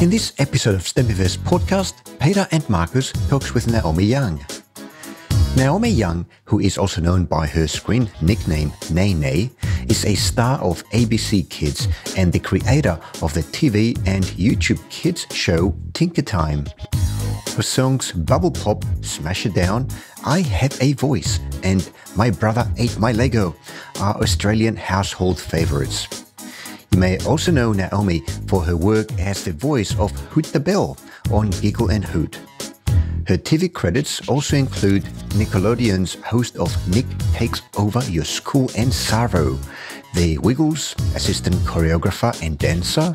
In this episode of Stemiverse podcast, Peter and Marcus talks with Naomi Young. Naomi Young, who is also known by her screen nickname Nene, is a star of ABC Kids and the creator of the TV and YouTube kids show Tinkertime. Her songs Bubble Pop, Smash It Down, I Have a Voice, and My Brother Ate My Lego are Australian household favourites. You may also know Naomi for her work as the voice of Hootabelle on Giggle and Hoot. Her TV credits also include Nickelodeon's host of Nick Takes Over Your School and Sarvo, The Wiggles, assistant choreographer and dancer,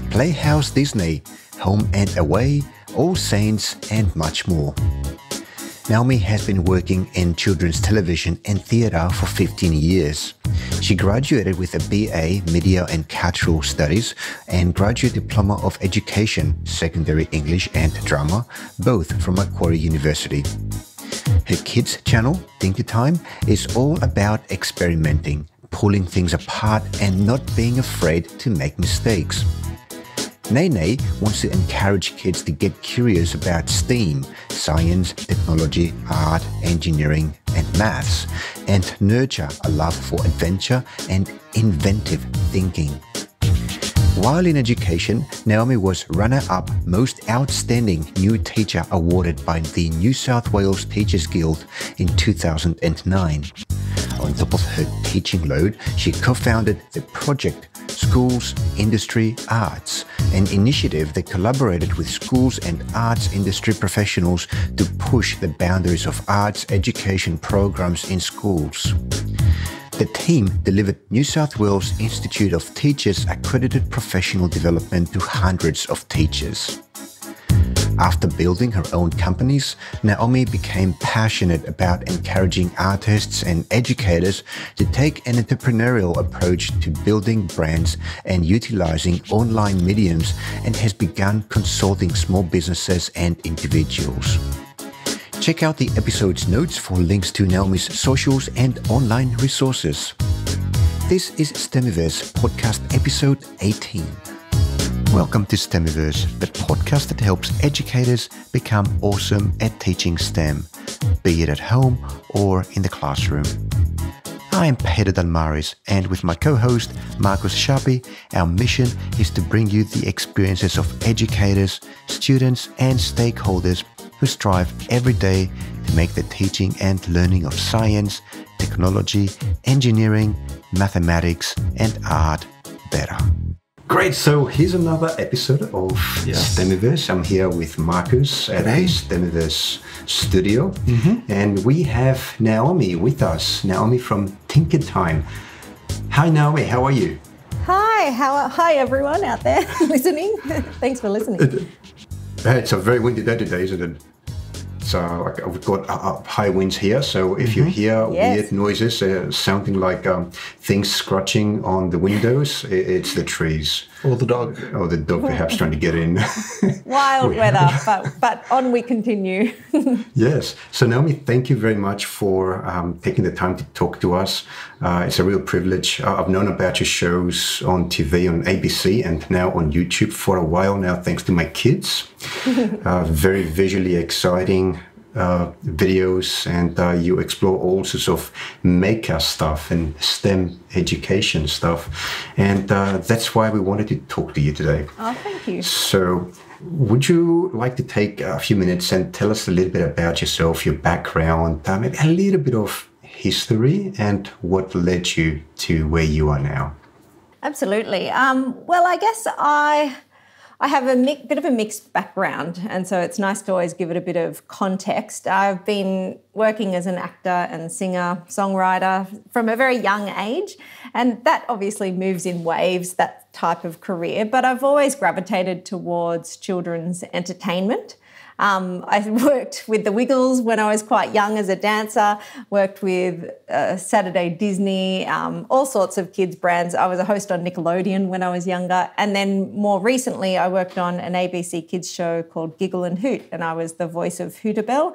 Playhouse Disney, Home and Away, All Saints, and much more. Naomi has been working in children's television and theatre for 15 years. She graduated with a BA Media and Cultural Studies and Graduate Diploma of Education, Secondary English and Drama, both from Macquarie University. Her kids channel, Tinkertime, is all about experimenting, pulling things apart and not being afraid to make mistakes. Nene wants to encourage kids to get curious about STEAM, science, technology, art, engineering, and maths, and nurture a love for adventure and inventive thinking. While in education, Naomi was runner-up Most Outstanding New Teacher awarded by the New South Wales Teachers Guild in 2009. On top of her teaching load, she co-founded the project Schools, Industry, Arts, an initiative that collaborated with schools and arts industry professionals to push the boundaries of arts education programs in schools. The team delivered New South Wales Institute of Teachers accredited professional development to hundreds of teachers. After building her own companies, Naomi became passionate about encouraging artists and educators to take an entrepreneurial approach to building brands and utilizing online mediums, and has begun consulting small businesses and individuals. Check out the episode's notes for links to Naomi's socials and online resources. This is Stemiverse podcast episode 18. Welcome to Stemiverse, the podcast that helps educators become awesome at teaching STEM, be it at home or in the classroom. I am Peter Dalmaris, and with my co-host Marcus Schappi, our mission is to bring you the experiences of educators, students and stakeholders who strive every day to make the teaching and learning of science, technology, engineering, mathematics and art better. Great, so here's another episode of Stemiverse. I'm here with Marcus at the Stemiverse studio, and we have Naomi with us, Naomi from Tinkertime. Hi Naomi, how are you? Hi everyone out there listening. Thanks for listening. It's a very windy day today, isn't it? So we've got high winds here, so if you hear weird noises sounding like things scratching on the windows, it's the trees. Or the dog. Or the dog perhaps trying to get in. Wild weather, but on we continue. Yes. So Naomi, thank you very much for taking the time to talk to us. It's a real privilege. I've known about your shows on TV, on ABC, and now on YouTube for a while now, thanks to my kids. Very visually exciting videos, and you explore all sorts of maker stuff and STEM education stuff, and that's why we wanted to talk to you today. Oh, thank you. So would you like to take a few minutes and tell us a little bit about yourself, your background, maybe a little bit of history and what led you to where you are now? Absolutely. Well, I guess I have a bit of a mixed background, and so it's nice to always give it a bit of context. I've been working as an actor and singer, songwriter from a very young age, and that obviously moves in waves, that type of career, but I've always gravitated towards children's entertainment. I worked with the Wiggles when I was quite young as a dancer, worked with Saturday Disney, all sorts of kids' brands. I was a host on Nickelodeon when I was younger. And then more recently, I worked on an ABC kids show called Giggle and Hoot, and I was the voice of Hootabelle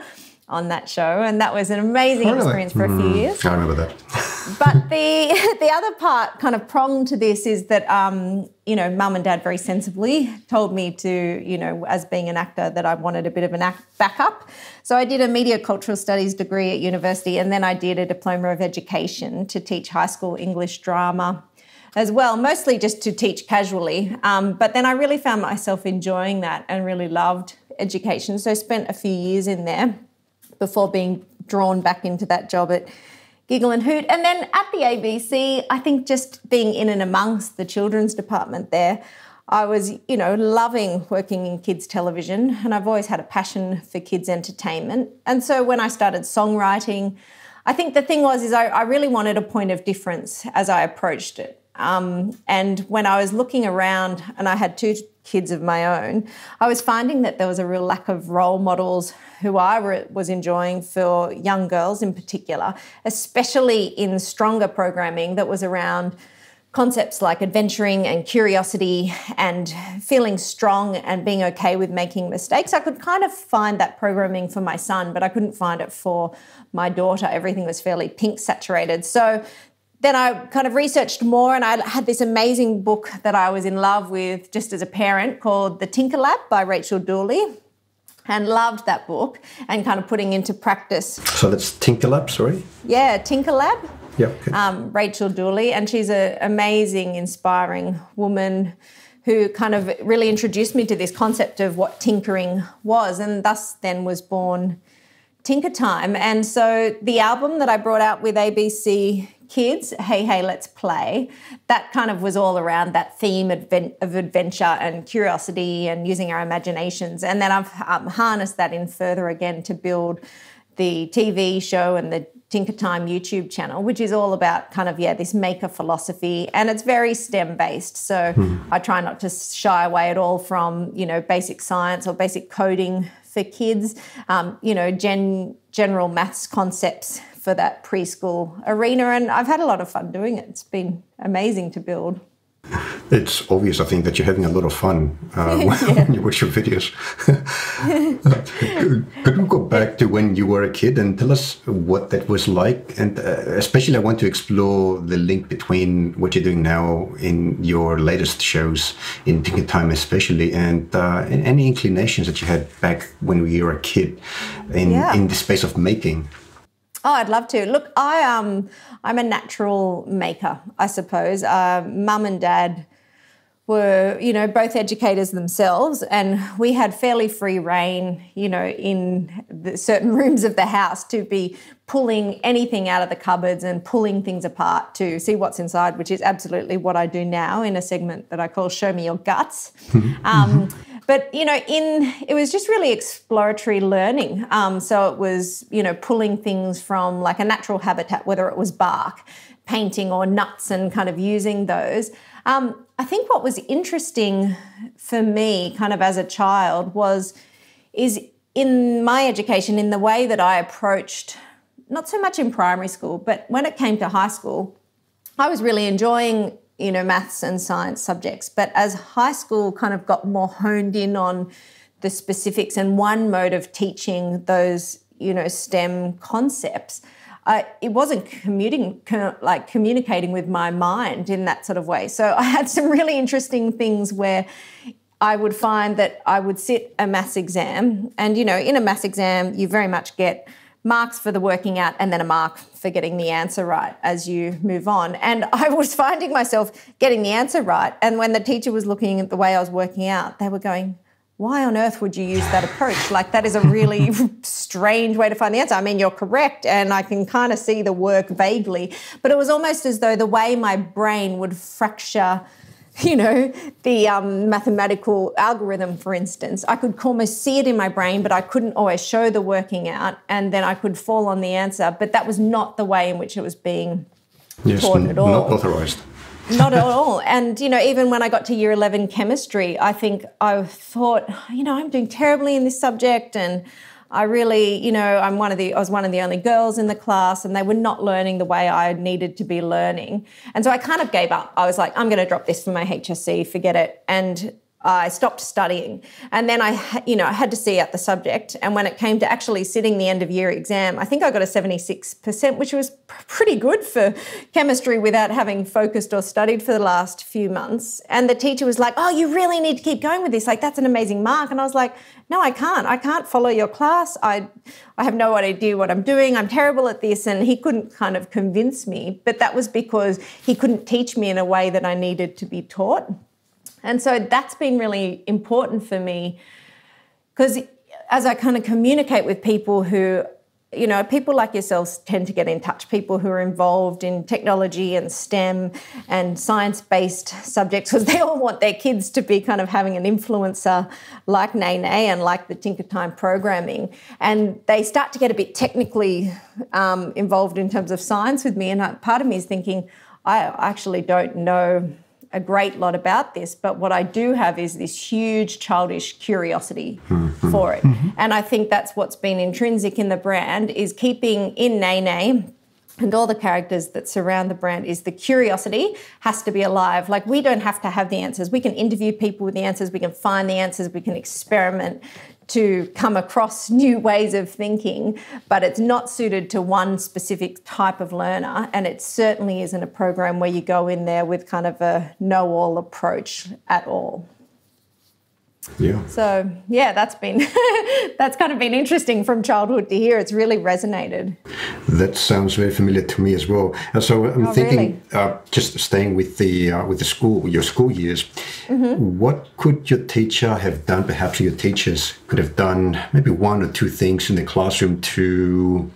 on that show. And that was an amazing experience for a few years. I remember that. But the other part, kind of prong to this, is that, Mum and Dad very sensibly told me to, as being an actor, that I wanted a bit of an backup. So I did a media cultural studies degree at university, and then I did a diploma of education to teach high school English drama as well, mostly just to teach casually. But then I really found myself enjoying that and really loved education. So I spent a few years in there before being drawn back into that job at Giggle and Hoot. And then at the ABC, I think just being in and amongst the children's department there, I was, loving working in kids television, and I've always had a passion for kids entertainment. And so when I started songwriting, I think the thing was I really wanted a point of difference as I approached it. And when I was looking around, and I had 2 kids of my own, I was finding that there was a real lack of role models who I was enjoying for young girls in particular, especially in stronger programming that was around concepts like adventuring and curiosity and feeling strong and being okay with making mistakes. I could kind of find that programming for my son, but I couldn't find it for my daughter. Everything was fairly pink saturated. So then I kind of researched more, and I had this amazing book that I was in love with just as a parent called The Tinker Lab by Rachel Dooley, and loved that book and kind of putting into practice. So that's Tinker Lab, sorry? Yeah, Tinker Lab. Yeah. Okay. Rachel Dooley, and she's an amazing, inspiring woman who kind of really introduced me to this concept of what tinkering was, and thus then was born Tinkertime. And so the album that I brought out with ABC Kids, Hey Hey Let's Play, that kind of was all around that theme of adventure and curiosity and using our imaginations. And then I've harnessed that in further again to build the TV show and the Tinkertime YouTube channel, which is all about kind of, this maker philosophy, and it's very STEM based. So I try not to shy away at all from, basic science or basic coding for kids, general maths concepts for that preschool arena. And I've had a lot of fun doing it. It's been amazing to build. It's obvious, I think, that you're having a lot of fun when you watch your videos. Could we go back to when you were a kid and tell us what that was like? And especially I want to explore the link between what you're doing now in your latest shows, in Tinkertime especially, and any inclinations that you had back when you were a kid in the space of making. Oh, I'd love to. Look, I'm a natural maker, I suppose. Mum and Dad were, both educators themselves, and we had fairly free rein, in certain rooms of the house to be pulling anything out of the cupboards and pulling things apart to see what's inside, which is absolutely what I do now in a segment that I call Show Me Your Guts. But, it was just really exploratory learning. So it was, pulling things from like a natural habitat, whether it was bark, painting or nuts, and kind of using those. I think what was interesting for me kind of as a child is in my education, in the way that I approached, not so much in primary school, but when it came to high school, I was really enjoying maths and science subjects. But as high school kind of got more honed in on the specifics and one mode of teaching those, STEM concepts, it wasn't communicating with my mind in that sort of way. So I had some really interesting things where I would find that I would sit a maths exam, and, in a maths exam, you very much get marks for the working out and then a mark for getting the answer right as you move on. And I was finding myself getting the answer right. And when the teacher was looking at the way I was working out, they were going, why on earth would you use that approach? Like, that is a really strange way to find the answer. I mean, you're correct, and I can kind of see the work vaguely, but it was almost as though the way my brain would fracture the mathematical algorithm, for instance. I could almost see it in my brain, but I couldn't always show the working out, and then I could fall on the answer. But that was not the way in which it was being taught at all. Not authorised. Not at all. And, even when I got to year 11 chemistry, I thought, I'm doing terribly in this subject, and I really, I was one of the only girls in the class, and they were not learning the way I needed to be learning. And so I kind of gave up. I was like, I'm going to drop this for my HSC, forget it. And I stopped studying. And then I had to see out the subject. And when it came to actually sitting the end of year exam, I think I got a 76%, which was pretty good for chemistry without having focused or studied for the last few months. And the teacher was like, oh, you really need to keep going with this. Like, that's an amazing mark. And I was like, no, I can't. I can't follow your class. I have no idea what I'm doing. I'm terrible at this. And he couldn't kind of convince me. But that was because he couldn't teach me in a way that I needed to be taught. And so that's been really important for me, because as I kind of communicate with people who, people like yourselves tend to get in touch, people who are involved in technology and STEM and science-based subjects, because they all want their kids to be kind of having an influencer like Nene and like the Tinkertime programming. And they start to get a bit technically involved in terms of science with me. And part of me is thinking, I actually don't know a great lot about this, but what I do have is this huge childish curiosity for it. And I think that's what's been intrinsic in the brand, is keeping in Nene and all the characters that surround the brand, is the curiosity has to be alive. Like, we don't have to have the answers. We can interview people with the answers. We can find the answers. We can experiment to come across new ways of thinking, but it's not suited to one specific type of learner. And it certainly isn't a program where you go in there with kind of a know-all approach at all. Yeah. So, yeah, that's kind of been interesting from childhood to hear. It's really resonated. That sounds very familiar to me as well. So I'm thinking, really? Just staying with the school, your school years, what could your teacher have done? Perhaps your teachers could have done maybe one or two things in the classroom to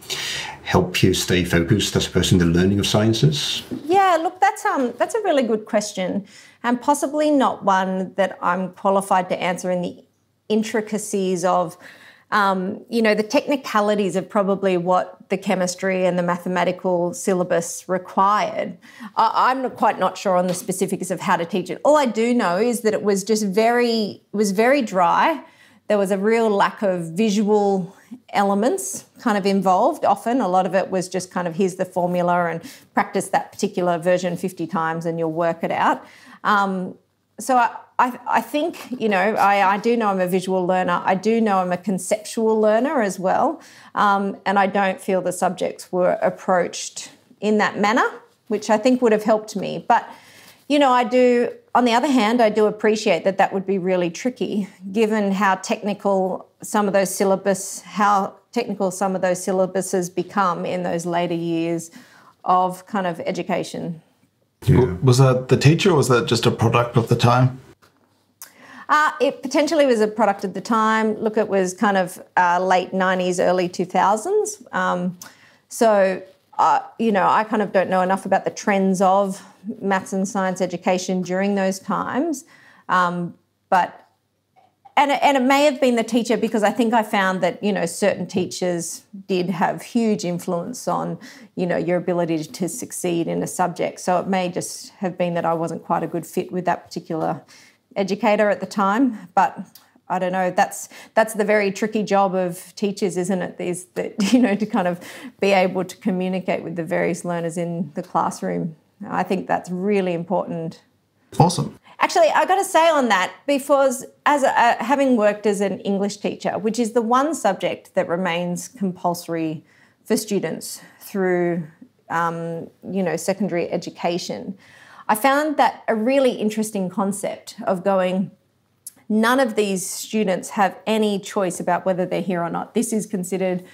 help you stay focused, I suppose, in the learning of sciences? Yeah, look, that's a really good question, and possibly not one that I'm qualified to answer in the intricacies of, the technicalities of probably what the chemistry and the mathematical syllabus required. I'm quite not sure on the specifics of how to teach it. All I do know is that it was just very dry. There was a real lack of visual elements kind of involved. Often a lot of it was just kind of, here's the formula and practice that particular version 50 times and you'll work it out. So I think, I do know I'm a visual learner. I do know I'm a conceptual learner as well. And I don't feel the subjects were approached in that manner, which I think would have helped me. But, on the other hand, I do appreciate that would be really tricky, given how technical some of those syllabuses become in those later years of kind of education. Yeah. Was that the teacher, or was that just a product of the time? It potentially was a product of the time. Look, it was kind of late 90s, early 2000s. I kind of don't know enough about the trends of maths and science education during those times. But it may have been the teacher, because I think I found that, certain teachers did have huge influence on, your ability to succeed in a subject. So it may just have been that I wasn't quite a good fit with that particular educator at the time. But I don't know, that's the very tricky job of teachers, isn't it? Is that, to kind of be able to communicate with the various learners in the classroom. I think that's really important. Awesome. Actually, I got to say on that, because having worked as an English teacher, which is the one subject that remains compulsory for students through, secondary education, I found that a really interesting concept of going, none of these students have any choice about whether they're here or not. This is considered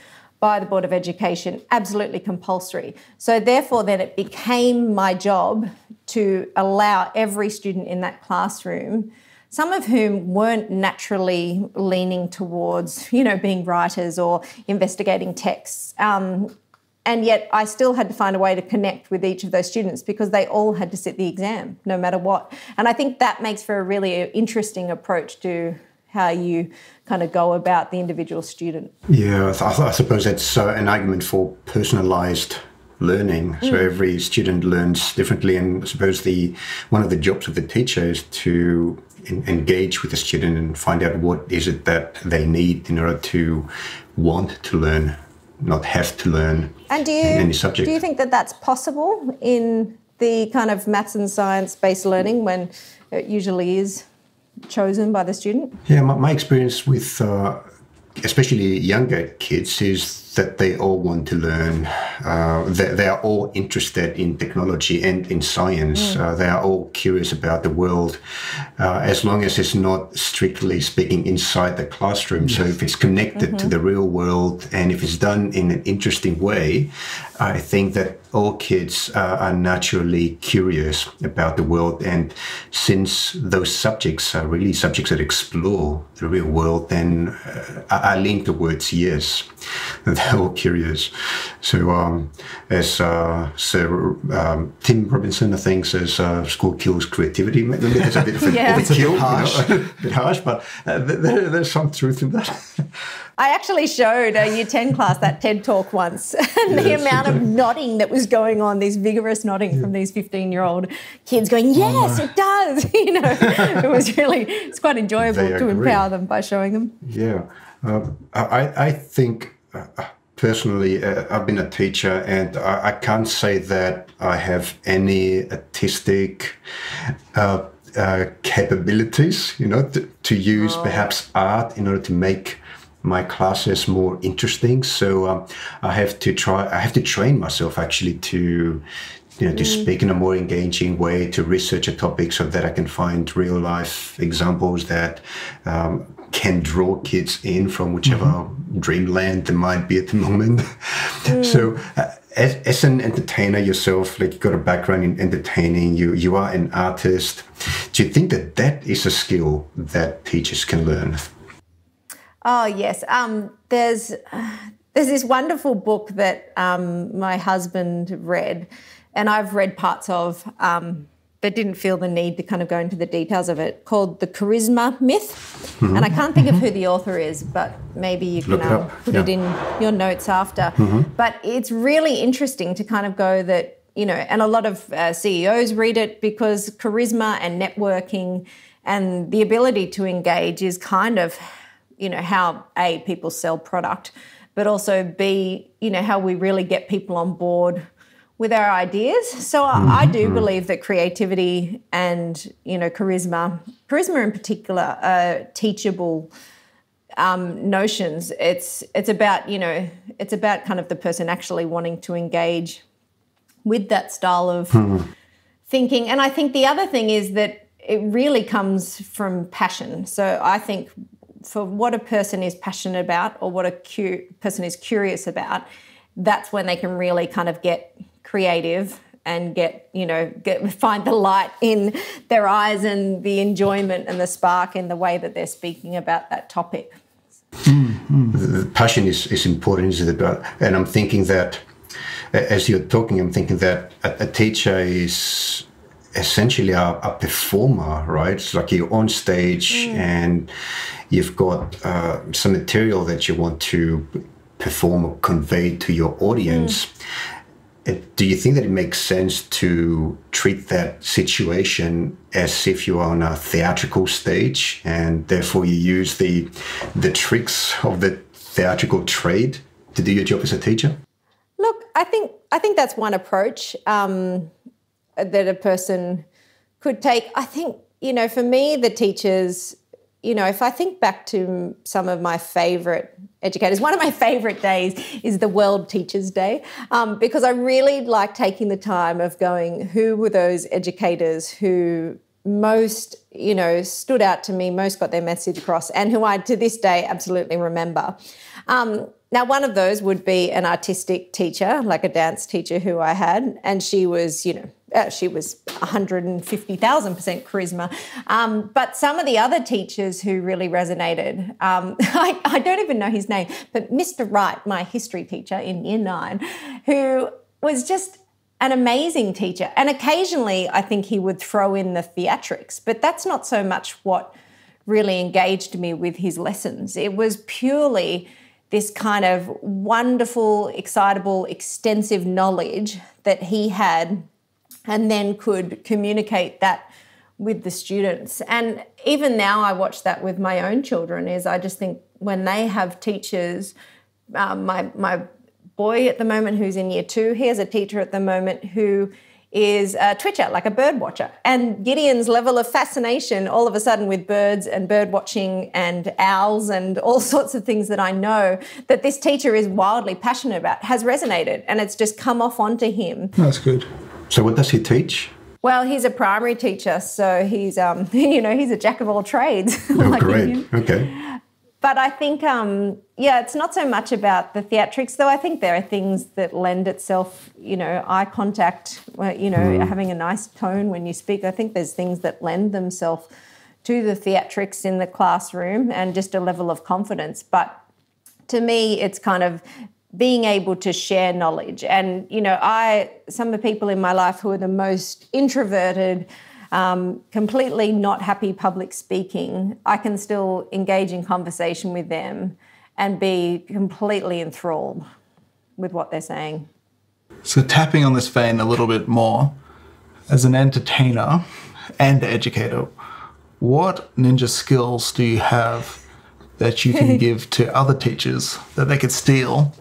by the Board of Education absolutely compulsory. So therefore then it became my job to allow every student in that classroom, some of whom weren't naturally leaning towards, being writers or investigating texts. And yet I still had to find a way to connect with each of those students, because they all had to sit the exam no matter what. And I think that makes for a really interesting approach to how you kind of go about the individual student. Yeah, I suppose that's an argument for personalised learning. So every student learns differently, and I suppose one of the jobs of the teacher is to engage with the student and find out what is it that they need in order to want to learn, not have to learn any subject. Do you think that that's possible in the kind of maths and science-based learning when it usually is chosen by the student? Yeah, my experience with especially younger kids is that they all want to learn. They are all interested in technology and in science. They are all curious about the world, as long as it's not strictly speaking inside the classroom. Yes. So if it's connected to the real world and if it's done in an interesting way, I think that all kids are naturally curious about the world. And since those subjects are really subjects that explore the real world, then I lean towards yes, they're all curious. So as Sir Tim Robinson, I think, says, school kills creativity. Maybe there's a bit of overkill, a bit harsh, but there's some truth in that. I actually showed a Year 10 class that TED Talk once, and the amount of nodding that was going on, this vigorous nodding from these 15-year-old kids going, yes, it does. It's quite enjoyable to empower them by showing them. Yeah. I think personally, I've been a teacher, and I can't say that I have any artistic capabilities, to use perhaps art in order to make my classes more interesting. So I have to train myself actually to speak in a more engaging way, to research a topic so that I can find real life examples that can draw kids in from whichever dreamland there might be at the moment. So as an entertainer yourself, like you've got a background in entertaining, you are an artist. Do you think that is a skill that teachers can learn? Oh, yes. There's this wonderful book that my husband read, and I've read parts of, but didn't feel the need to kind of go into the details of it, called The Charisma Myth. And I can't think of who the author is, but maybe you can put it in your notes after. But it's really interesting to kind of go that, and a lot of CEOs read it, because charisma and networking and the ability to engage is kind of how A, people sell product, but also B, how we really get people on board with our ideas. So I do believe that creativity and, charisma in particular, are teachable notions. It's about, it's about kind of the person actually wanting to engage with that style of thinking. And I think the other thing is that it really comes from passion. So I think for what a person is passionate about, or what a person is curious about, that's when they can really kind of get creative and find the light in their eyes and the enjoyment and the spark in the way that they're speaking about that topic. The passion is important, isn't it? And I'm thinking that, as you're talking, I'm thinking that a teacher is essentially a performer, right? It's like you're on stage and you've got some material that you want to perform or convey to your audience. Do you think that it makes sense to treat that situation as if you are on a theatrical stage, and therefore you use the tricks of the theatrical trade to do your job as a teacher? Look, I think that's one approach that a person could take. I think, for me, the teachers, if I think back to some of my favourite educators, one of my favourite days is the World Teachers' Day, because I really like taking the time of going, who were those educators who most, stood out to me, most got their message across, and who I, to this day, absolutely remember. Now, one of those would be an artistic teacher, like a dance teacher who I had, and she was, she was 150,000% charisma. But some of the other teachers who really resonated, I don't even know his name, but Mr. Wright, my history teacher in Year 9, who was just an amazing teacher. And occasionally I think he would throw in the theatrics, but that's not so much what really engaged me with his lessons. It was purely this kind of wonderful, excitable, extensive knowledge that he had, and then could communicate that with the students. And even now I watch that with my own children, is I just think when they have teachers, my boy at the moment who's in Year 2, he has a teacher at the moment who is a twitcher, like a bird watcher. And Gideon's level of fascination all of a sudden with birds and bird watching and owls and all sorts of things that I know that this teacher is wildly passionate about has resonated, and it's just come off onto him. That's good. So what does he teach? Well, he's a primary teacher, so he's, he's a jack of all trades. Oh, like great. Okay. But I think, it's not so much about the theatrics, though I think there are things that lend itself, eye contact, having a nice tone when you speak. I think there's things that lend themselves to the theatrics in the classroom and just a level of confidence. But to me, it's kind of being able to share knowledge. And, some of the people in my life who are the most introverted, completely not happy public speaking, I can still engage in conversation with them and be completely enthralled with what they're saying. So tapping on this vein a little bit more, as an entertainer and educator, what ninja skills do you have that you can give to other teachers that they could steal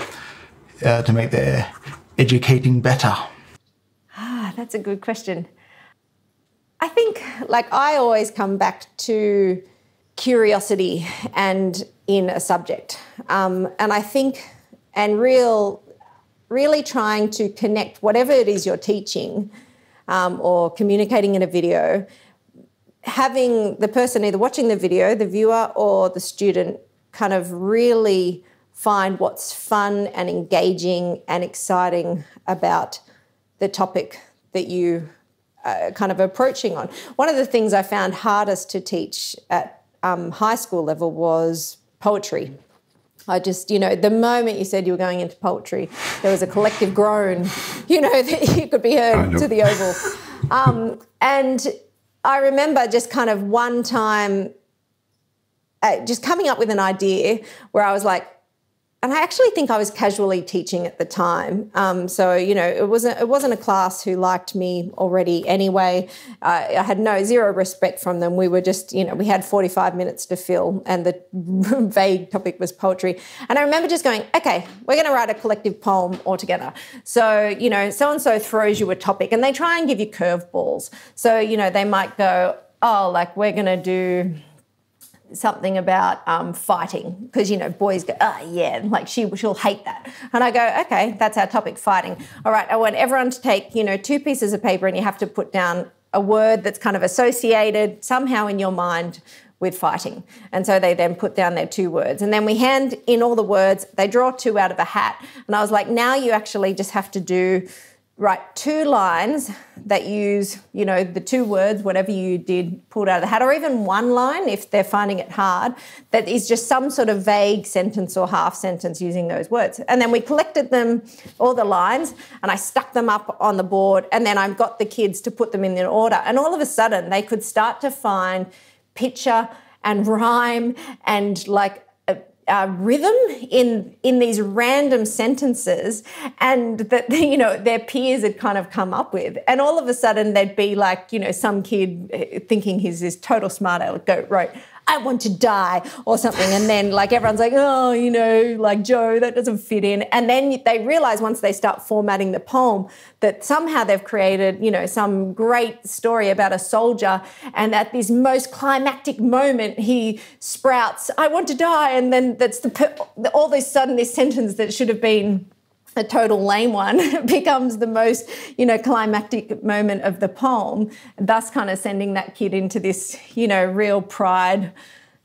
to make their educating better? That's a good question. I think, I always come back to curiosity and in a subject. And I think, and really trying to connect whatever it is you're teaching or communicating in a video, having the person either watching the video, the viewer or the student, kind of really find what's fun and engaging and exciting about the topic that you kind of approaching on. One of the things I found hardest to teach at high school level was poetry. I just, the moment you said you were going into poetry, there was a collective groan, that you could be heard to the oval. And I remember just kind of one time just coming up with an idea where I was like, and I actually think I was casually teaching at the time. So, it wasn't a class who liked me already anyway. I had zero respect from them. We were just, we had 45 minutes to fill and the vague topic was poetry. And I remember just going, okay, we're going to write a collective poem all together. So, so-and-so throws you a topic and they try and give you curveballs. So, they might go, we're going to do something about fighting because, boys go, she'll hate that. And I go, okay, that's our topic, fighting. All right, I want everyone to take, 2 pieces of paper and you have to put down a word that's kind of associated somehow in your mind with fighting. And so they then put down their 2 words. And then we hand in all the words, they draw 2 out of a hat. And I was like, now you actually just have to write 2 lines that use, the 2 words, whatever you did, pulled out of the hat, or even 1 line if they're finding it hard, that is just some sort of vague sentence or half sentence using those words. And then we collected them, all the lines, and I stuck them up on the board, and then I got the kids to put them in order. And all of a sudden they could start to find picture and rhyme and rhythm in these random sentences and that, their peers had kind of come up with. And all of a sudden they'd be like, some kid thinking he's this total smart aleck wrote, I want to die or something. And then everyone's like, oh, Joe, that doesn't fit in. And then they realise once they start formatting the poem that somehow they've created, some great story about a soldier and at this most climactic moment he sprouts, I want to die. And then that's all of a sudden this sentence that should have been a total lame one becomes the most, climactic moment of the poem, thus kind of sending that kid into this, real pride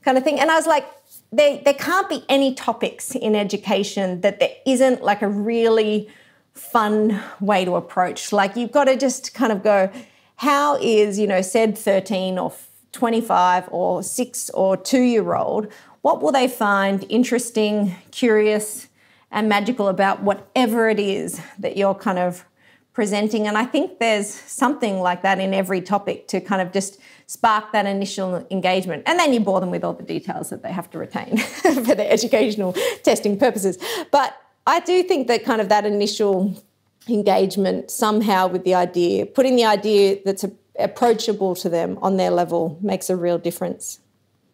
kind of thing. And I was like, there can't be any topics in education that there isn't a really fun way to approach. You've got to just kind of go, how is, said 13 or 25 or 6 or 2-year-old, what will they find interesting, curious, and magical about whatever it is that you're kind of presenting? And I think there's something like that in every topic to kind of just spark that initial engagement. And then you bore them with all the details that they have to retain for their educational testing purposes. But I do think that kind of that initial engagement somehow with the idea, putting the idea that's approachable to them on their level makes a real difference.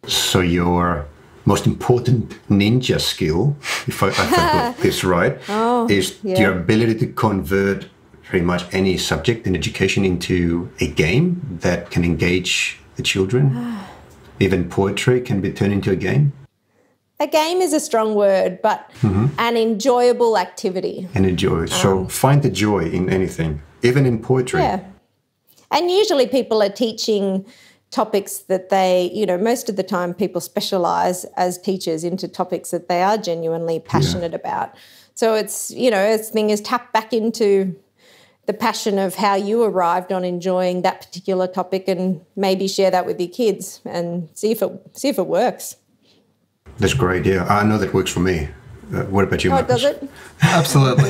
So your most important ninja skill, if I got this right, is your ability to convert pretty much any subject in education into a game that can engage the children? Even poetry can be turned into a game? A game is a strong word, but an enjoyable activity. And enjoy. So find the joy in anything, even in poetry. Yeah. And usually people are teaching topics that they, most of the time people specialise as teachers into topics that they are genuinely passionate about. So it's, this thing is tap back into the passion of how you arrived on enjoying that particular topic, and maybe share that with your kids and see if it works. That's great, yeah. I know that works for me. What about you, Marcus? Does it? Absolutely.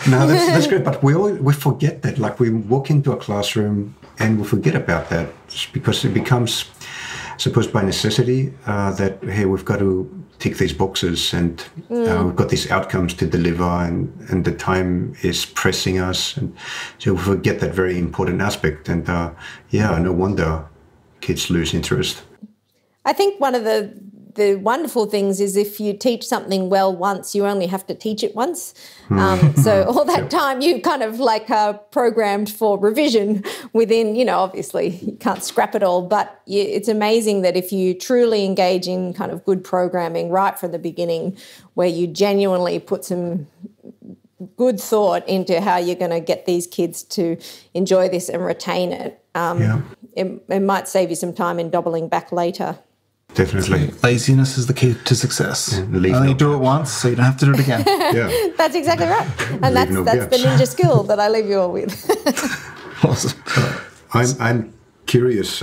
No, that's great. But we forget that. Like, we walk into a classroom and we forget about that because it becomes, I suppose, by necessity that, hey, we've got to tick these boxes and we've got these outcomes to deliver and the time is pressing us. And so we forget that very important aspect. And, no wonder kids lose interest. I think one of the wonderful things is if you teach something well once, you only have to teach it once. So all that time you kind of programmed for revision within, obviously you can't scrap it all, but it's amazing that if you truly engage in kind of good programming right from the beginning, where you genuinely put some good thought into how you're going to get these kids to enjoy this and retain it, it might save you some time in doubling back later. Definitely. Laziness is the key to success. Only do it once, so you don't have to do it again. That's exactly right. And that's the ninja skill that I leave you all with. Awesome. I'm curious,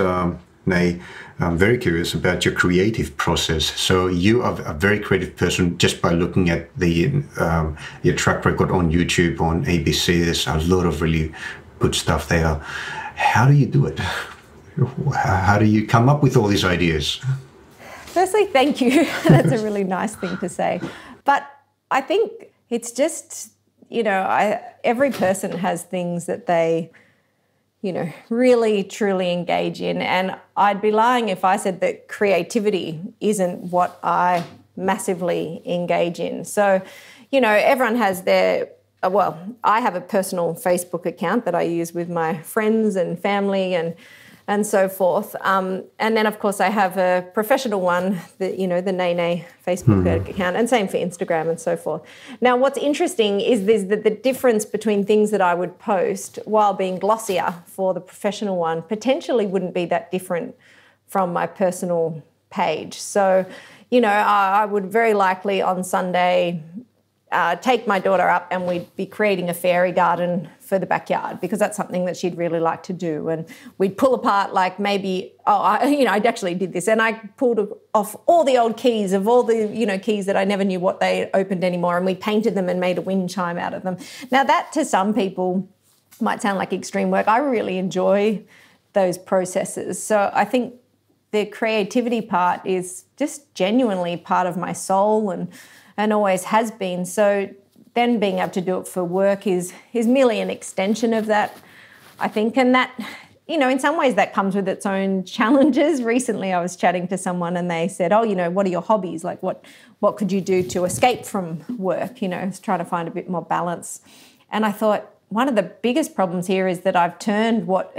Nay, I'm very curious about your creative process. So you are a very creative person just by looking at your track record on YouTube, on ABC. There's a lot of really good stuff there. How do you do it? How do you come up with all these ideas? Firstly, thank you. That's a really nice thing to say. But I think it's just, every person has things that they, really, truly engage in. And I'd be lying if I said that creativity isn't what I massively engage in. So, everyone has their, I have a personal Facebook account that I use with my friends and family and so forth. And then, of course, I have a professional one, the Nene Facebook account, and same for Instagram and so forth. Now, what's interesting is that the difference between things that I would post while being glossier for the professional one potentially wouldn't be that different from my personal page. So, I would very likely on Sunday take my daughter up and we'd be creating a fairy garden for the backyard because that's something that she'd really like to do. And we'd pull apart I actually did this and I pulled off all the old keys of all the, keys that I never knew what they opened anymore, and we painted them and made a wind chime out of them. Now that to some people might sound like extreme work. I really enjoy those processes. So I think the creativity part is just genuinely part of my soul and always has been. So then being able to do it for work is merely an extension of that, I think. And that, in some ways that comes with its own challenges. Recently I was chatting to someone and they said, what are your hobbies? Like what could you do to escape from work? Trying to find a bit more balance. And I thought one of the biggest problems here is that I've turned what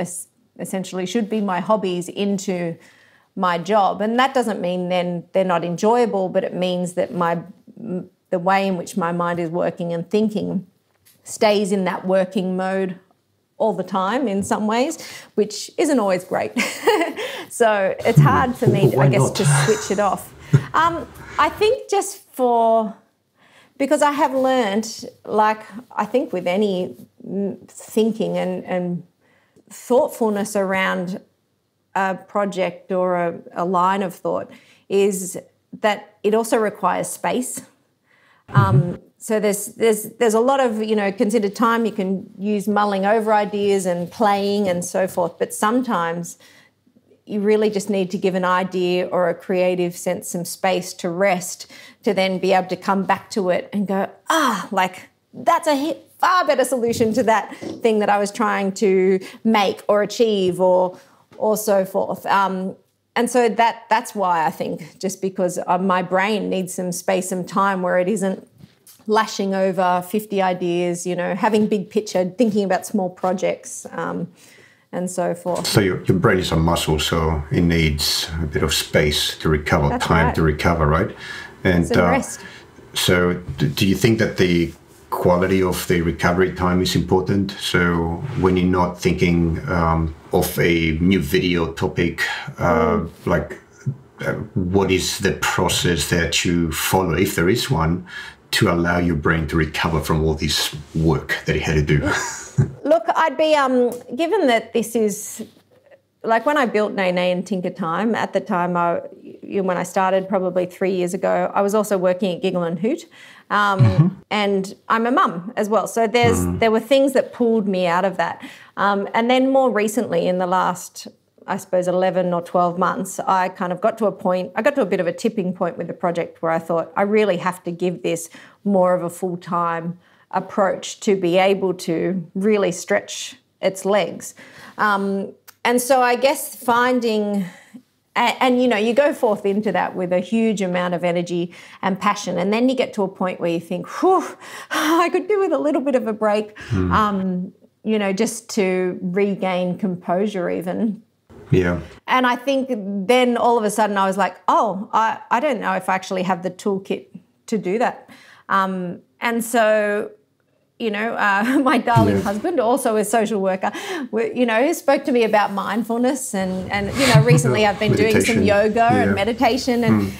essentially should be my hobbies into my job. And that doesn't mean then they're not enjoyable, but it means that the way in which my mind is working and thinking stays in that working mode all the time in some ways, which isn't always great. So it's hard for me, I guess, to switch it off. I think because I have learned, I think with any thinking and thoughtfulness around a project or a line of thought, is that it also requires space. So there's a lot of, considered time. You can use mulling over ideas and playing and so forth, but sometimes you really just need to give an idea or a creative sense some space to rest, to then be able to come back to it and go, that's a far better solution to that thing that I was trying to make or achieve or so forth. And so that's why I think, just because my brain needs some space, some time where it isn't lashing over 50 ideas, having big picture, thinking about small projects, and so forth. So your brain is a muscle, so it needs a bit of space to recover, That's time right. to recover, right? And Some rest. So do you think that the quality of the recovery time is important? So when you're not thinking of a new video topic, what is the process that you follow, if there is one, to allow your brain to recover from all this work that it had to do? Look, I'd be, given that this is, like when I built Nene and Tinkertime, at the time when I started probably 3 years ago, I was also working at Giggle and Hoot. And I'm a mum as well. So there were things that pulled me out of that. And then more recently, in the last, I suppose, 11 or 12 months, I kind of got to a bit of a tipping point with the project where I thought I really have to give this more of a full-time approach to be able to really stretch its legs. And so I guess finding... And you go forth into that with a huge amount of energy and passion, and then you get to a point where you think, whew, I could do with a little bit of a break, just to regain composure even. Yeah. And I think then all of a sudden I was like, I don't know if I actually have the toolkit to do that. And so... my darling husband, also a social worker, spoke to me about mindfulness and recently I've been doing some yoga and meditation and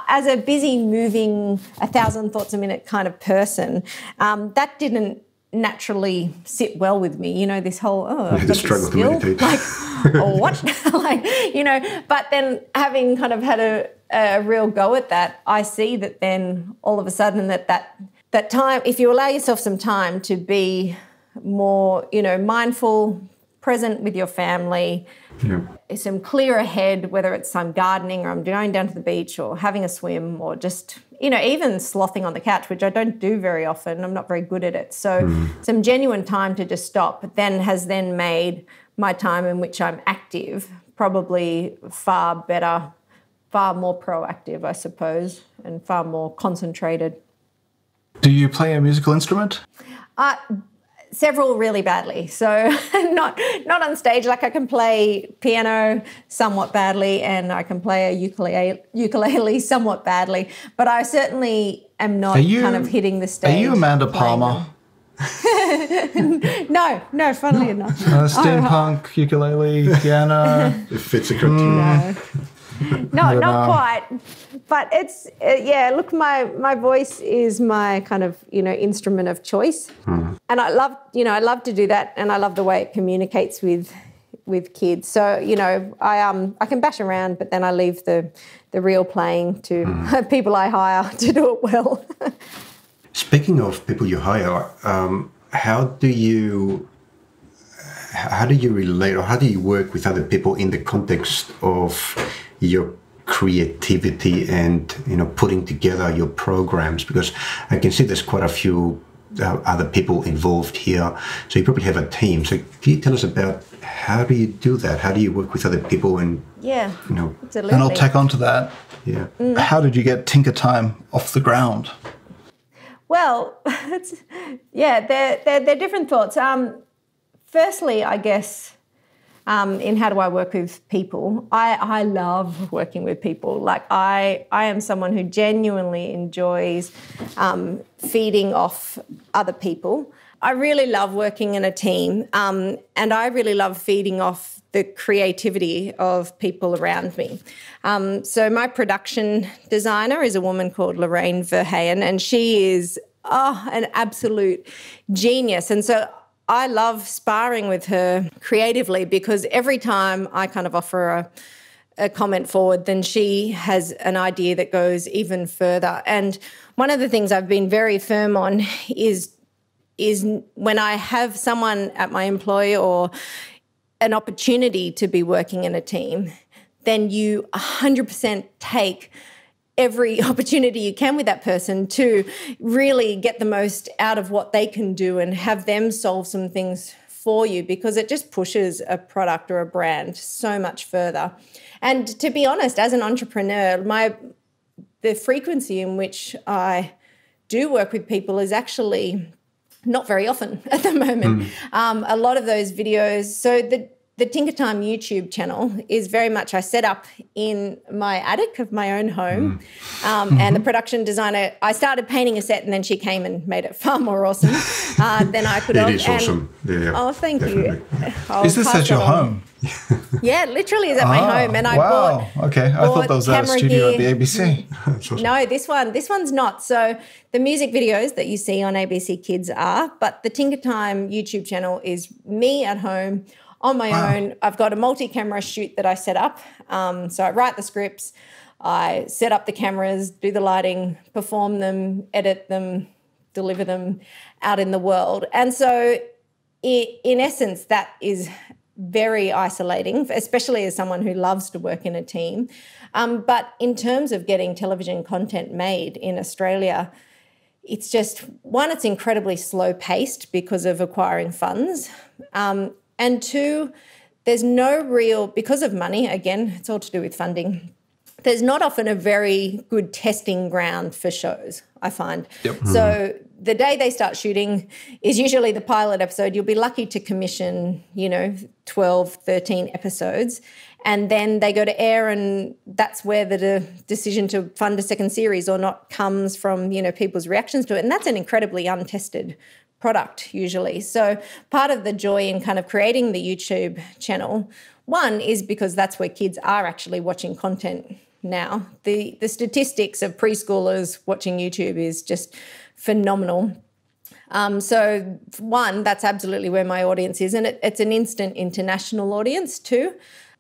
as a busy, moving 1,000 thoughts a minute kind of person, that didn't naturally sit well with me. This whole, I've got this skill, like, what? But then having kind of had a real go at that, I see that then all of a sudden that time, if you allow yourself some time to be more, mindful, present with your family, some clearer head, whether it's I'm gardening or I'm going down to the beach or having a swim or just, even slothing on the couch, which I don't do very often. I'm not very good at it. So some genuine time to just stop has then made my time in which I'm active probably far better, far more proactive, I suppose, and far more concentrated. Do you play a musical instrument? Several really badly. So not on stage. Like I can play piano somewhat badly and I can play a ukulele somewhat badly, but I certainly am not kind of hitting the stage. Are you Amanda Palmer? No, funnily enough. Steampunk, ukulele, piano. It fits a criteria. No. Not quite. But it's, look, my voice is my kind of, instrument of choice. And I love to do that, and I love the way it communicates with kids. So, I can bash around, but then I leave the real playing to people I hire to do it well. Speaking of people you hire, how do you relate, or how do you work with other people in the context of your creativity and putting together your programs? Because I can see there's quite a few other people involved here, so you probably have a team. So can you tell us about how do you do that? How do you work with other people? And absolutely. And I'll tack on to that. How did you get Tinkertime off the ground? Well, they're different thoughts. Firstly, I guess, in how do I work with people, I love working with people. Like I am someone who genuinely enjoys feeding off other people. I really love working in a team, and I really love feeding off the creativity of people around me. So my production designer is a woman called Lorraine Verheyen, and she is an absolute genius. And so I love sparring with her creatively, because every time I kind of offer a comment forward, then she has an idea that goes even further. And one of the things I've been very firm on is when I have someone at my employ or an opportunity to be working in a team, then you 100% take every opportunity you can with that person to really get the most out of what they can do and have them solve some things for you, because it just pushes a product or a brand so much further. And to be honest, as an entrepreneur, the frequency in which I do work with people is actually not very often at the moment. A lot of those videos, so the Tinkertime YouTube channel is very much, I set up in my attic of my own home, and the production designer, I started painting a set and then she came and made it far more awesome than I could have. It is awesome. Yeah, oh, thank definitely. you. Is this at your home? Yeah, literally is at my home. And I wow. Okay, I thought that was at a studio at the ABC. Awesome. No, this one's not. So the music videos that you see on ABC Kids are, but the Tinkertime YouTube channel is me at home on my own. I've got a multi-camera shoot that I set up. So I write the scripts, I set up the cameras, do the lighting, perform them, edit them, deliver them out in the world. And so in essence, that is very isolating, especially as someone who loves to work in a team. But in terms of getting television content made in Australia, it's just, one, it's incredibly slow-paced because of acquiring funds. And two, there's no real, because of money, again, it's all to do with funding, there's not often a very good testing ground for shows, I find. Yep. So the day they start shooting is usually the pilot episode. You'll be lucky to commission, 12, 13 episodes. And then they go to air, and that's where the decision to fund a second series or not comes from, people's reactions to it. And that's an incredibly untested product usually. So part of the joy in kind of creating the YouTube channel, one, is because that's where kids are actually watching content now. The statistics of preschoolers watching YouTube is just phenomenal. So one, that's absolutely where my audience is, and it's an instant international audience too,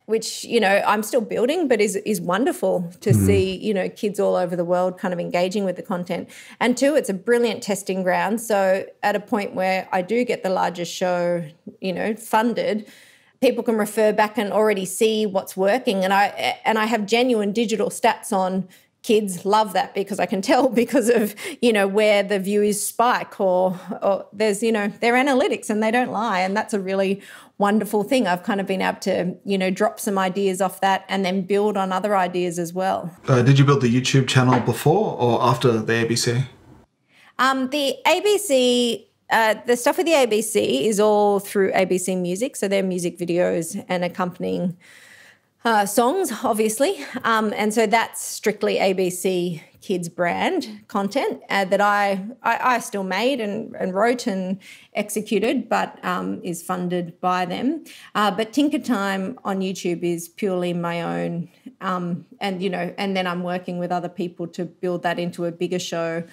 which, I'm still building, but is wonderful to see, kids all over the world kind of engaging with the content. And two, it's a brilliant testing ground. So at a point where I do get the largest show, funded, people can refer back and already see what's working. And I have genuine digital stats on kids love that, because I can tell because of, where the views spike or there's, their analytics, and they don't lie. And that's a really wonderful thing. I've kind of been able to, drop some ideas off that and then build on other ideas as well. Did you build the YouTube channel before or after the ABC? The ABC, the stuff with the ABC is all through ABC Music. So they're music videos and accompanying songs, obviously. And so that's strictly ABC Kids brand content that I still made and wrote and executed, but is funded by them. But Tinkertime on YouTube is purely my own. And then I'm working with other people to build that into a bigger show,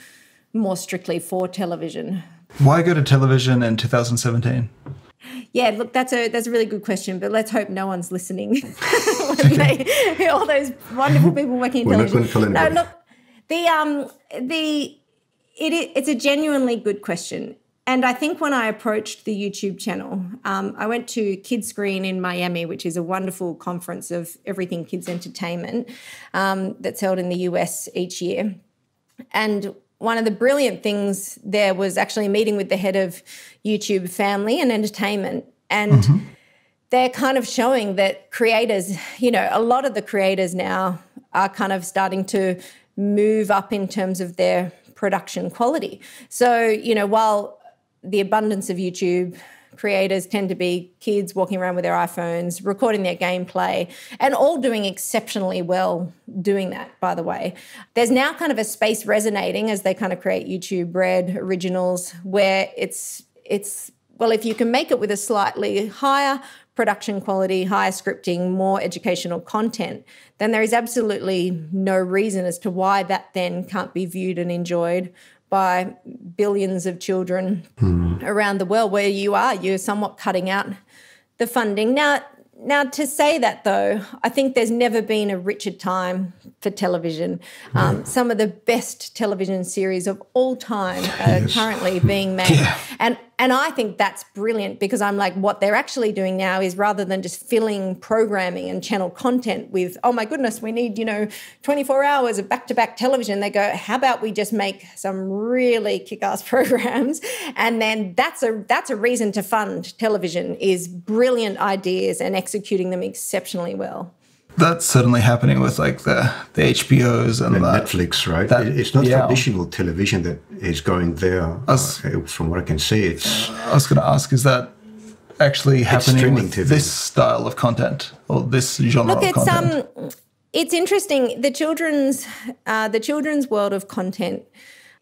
more strictly for television. Why go to television in 2017? Yeah, look, that's a really good question, but let's hope no one's listening. All those wonderful people working in television. Not going to tell anybody. No, look, it's a genuinely good question. And I think when I approached the YouTube channel, I went to Kids Screen in Miami, which is a wonderful conference of everything kids entertainment that's held in the US each year. And one of the brilliant things there was actually meeting with the head of YouTube Family and Entertainment. And they're kind of showing that creators, a lot of the creators now are kind of starting to move up in terms of their production quality. So, while the abundance of YouTube creators tend to be kids walking around with their iPhones, recording their gameplay, and all doing exceptionally well doing that, by the way. There's now kind of a space resonating as they kind of create YouTube Red originals where it's well, if you can make it with a slightly higher production quality, higher scripting, more educational content, then there is absolutely no reason as to why that then can't be viewed and enjoyed by billions of children around the world. Where you're somewhat cutting out the funding. Now, to say that, though, I think there's never been a richer time for television. Some of the best television series of all time are currently being made. Yeah. And I think that's brilliant, because I'm like, what they're actually doing now is, rather than just filling programming and channel content with, oh my goodness, we need, 24 hours of back-to-back television, they go, how about we just make some really kick-ass programs? And then that's a reason to fund television, is brilliant ideas and executing them exceptionally well. That's certainly happening with like the HBOs and Netflix, right? It's not traditional television that is going there. From what I can see, it's. I was going to ask, is that actually happening with this style of content or this genre of content? It's interesting. The children's world of content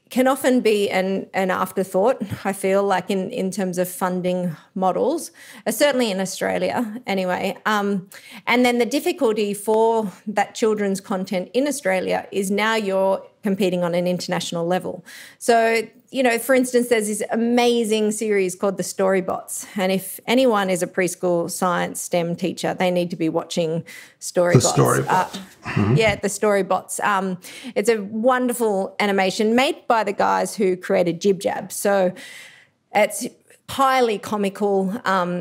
can often be an afterthought, I feel like, in terms of funding models, certainly in Australia anyway. And then the difficulty for that children's content in Australia is now you're competing on an international level. So, for instance, there's this amazing series called The Storybots. And if anyone is a preschool science STEM teacher, they need to be watching Storybots. The Storybots. Yeah, The Storybots. It's a wonderful animation made by the guys who created Jib Jab. So it's highly comical,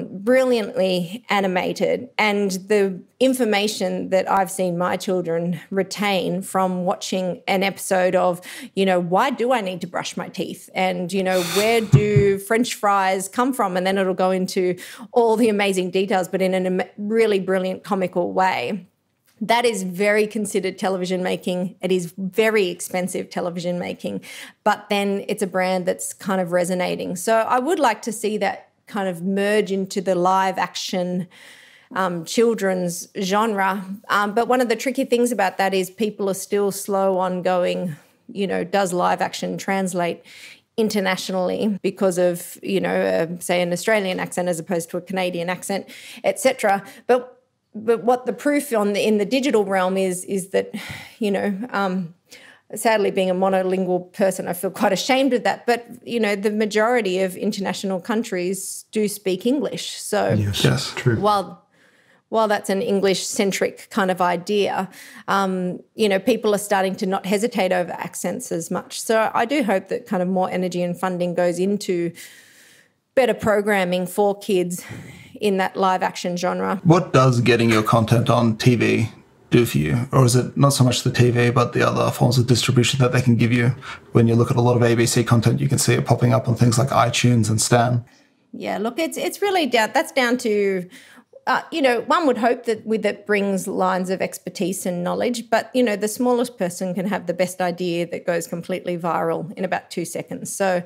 brilliantly animated, and the information that I've seen my children retain from watching an episode of, why do I need to brush my teeth? And, where do French fries come from? And then it'll go into all the amazing details, but in a really brilliant comical way. That is very considered television making. It is very expensive television making, but then it's a brand that's kind of resonating. So I would like to see that kind of merge into the live action children's genre. But one of the tricky things about that is people are still slow on going, does live action translate internationally because of, say an Australian accent as opposed to a Canadian accent, etc. But what the proof in the digital realm is that, sadly being a monolingual person, I feel quite ashamed of that. But, the majority of international countries do speak English. So yes, true. While that's an English-centric kind of idea, people are starting to not hesitate over accents as much. So I do hope that kind of more energy and funding goes into better programming for kids in that live action genre. What does getting your content on TV do for you? Or is it not so much the TV, but the other forms of distribution that they can give you? When you look at a lot of ABC content, you can see it popping up on things like iTunes and Stan. Yeah, look, it's really down to, one would hope that with it brings lines of expertise and knowledge, but, the smallest person can have the best idea that goes completely viral in about 2 seconds. So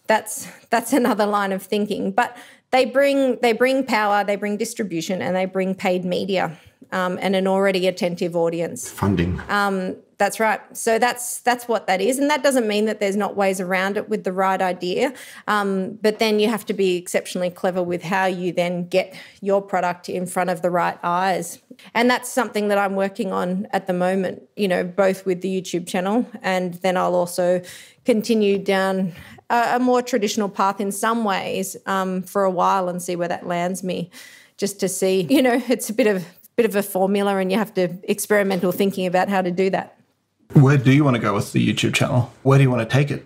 that's another line of thinking. But they bring power, they bring distribution, and they bring paid media and an already attentive audience. Funding. That's right. So that's what that is. And that doesn't mean that there's not ways around it with the right idea. But then you have to be exceptionally clever with how you then get your product in front of the right eyes. And that's something that I'm working on at the moment, both with the YouTube channel, and then I'll also continue down a more traditional path in some ways for a while and see where that lands me, just to see, it's a bit of a formula and you have to experimental thinking about how to do that. Where do you want to go with the YouTube channel? Where do you want to take it?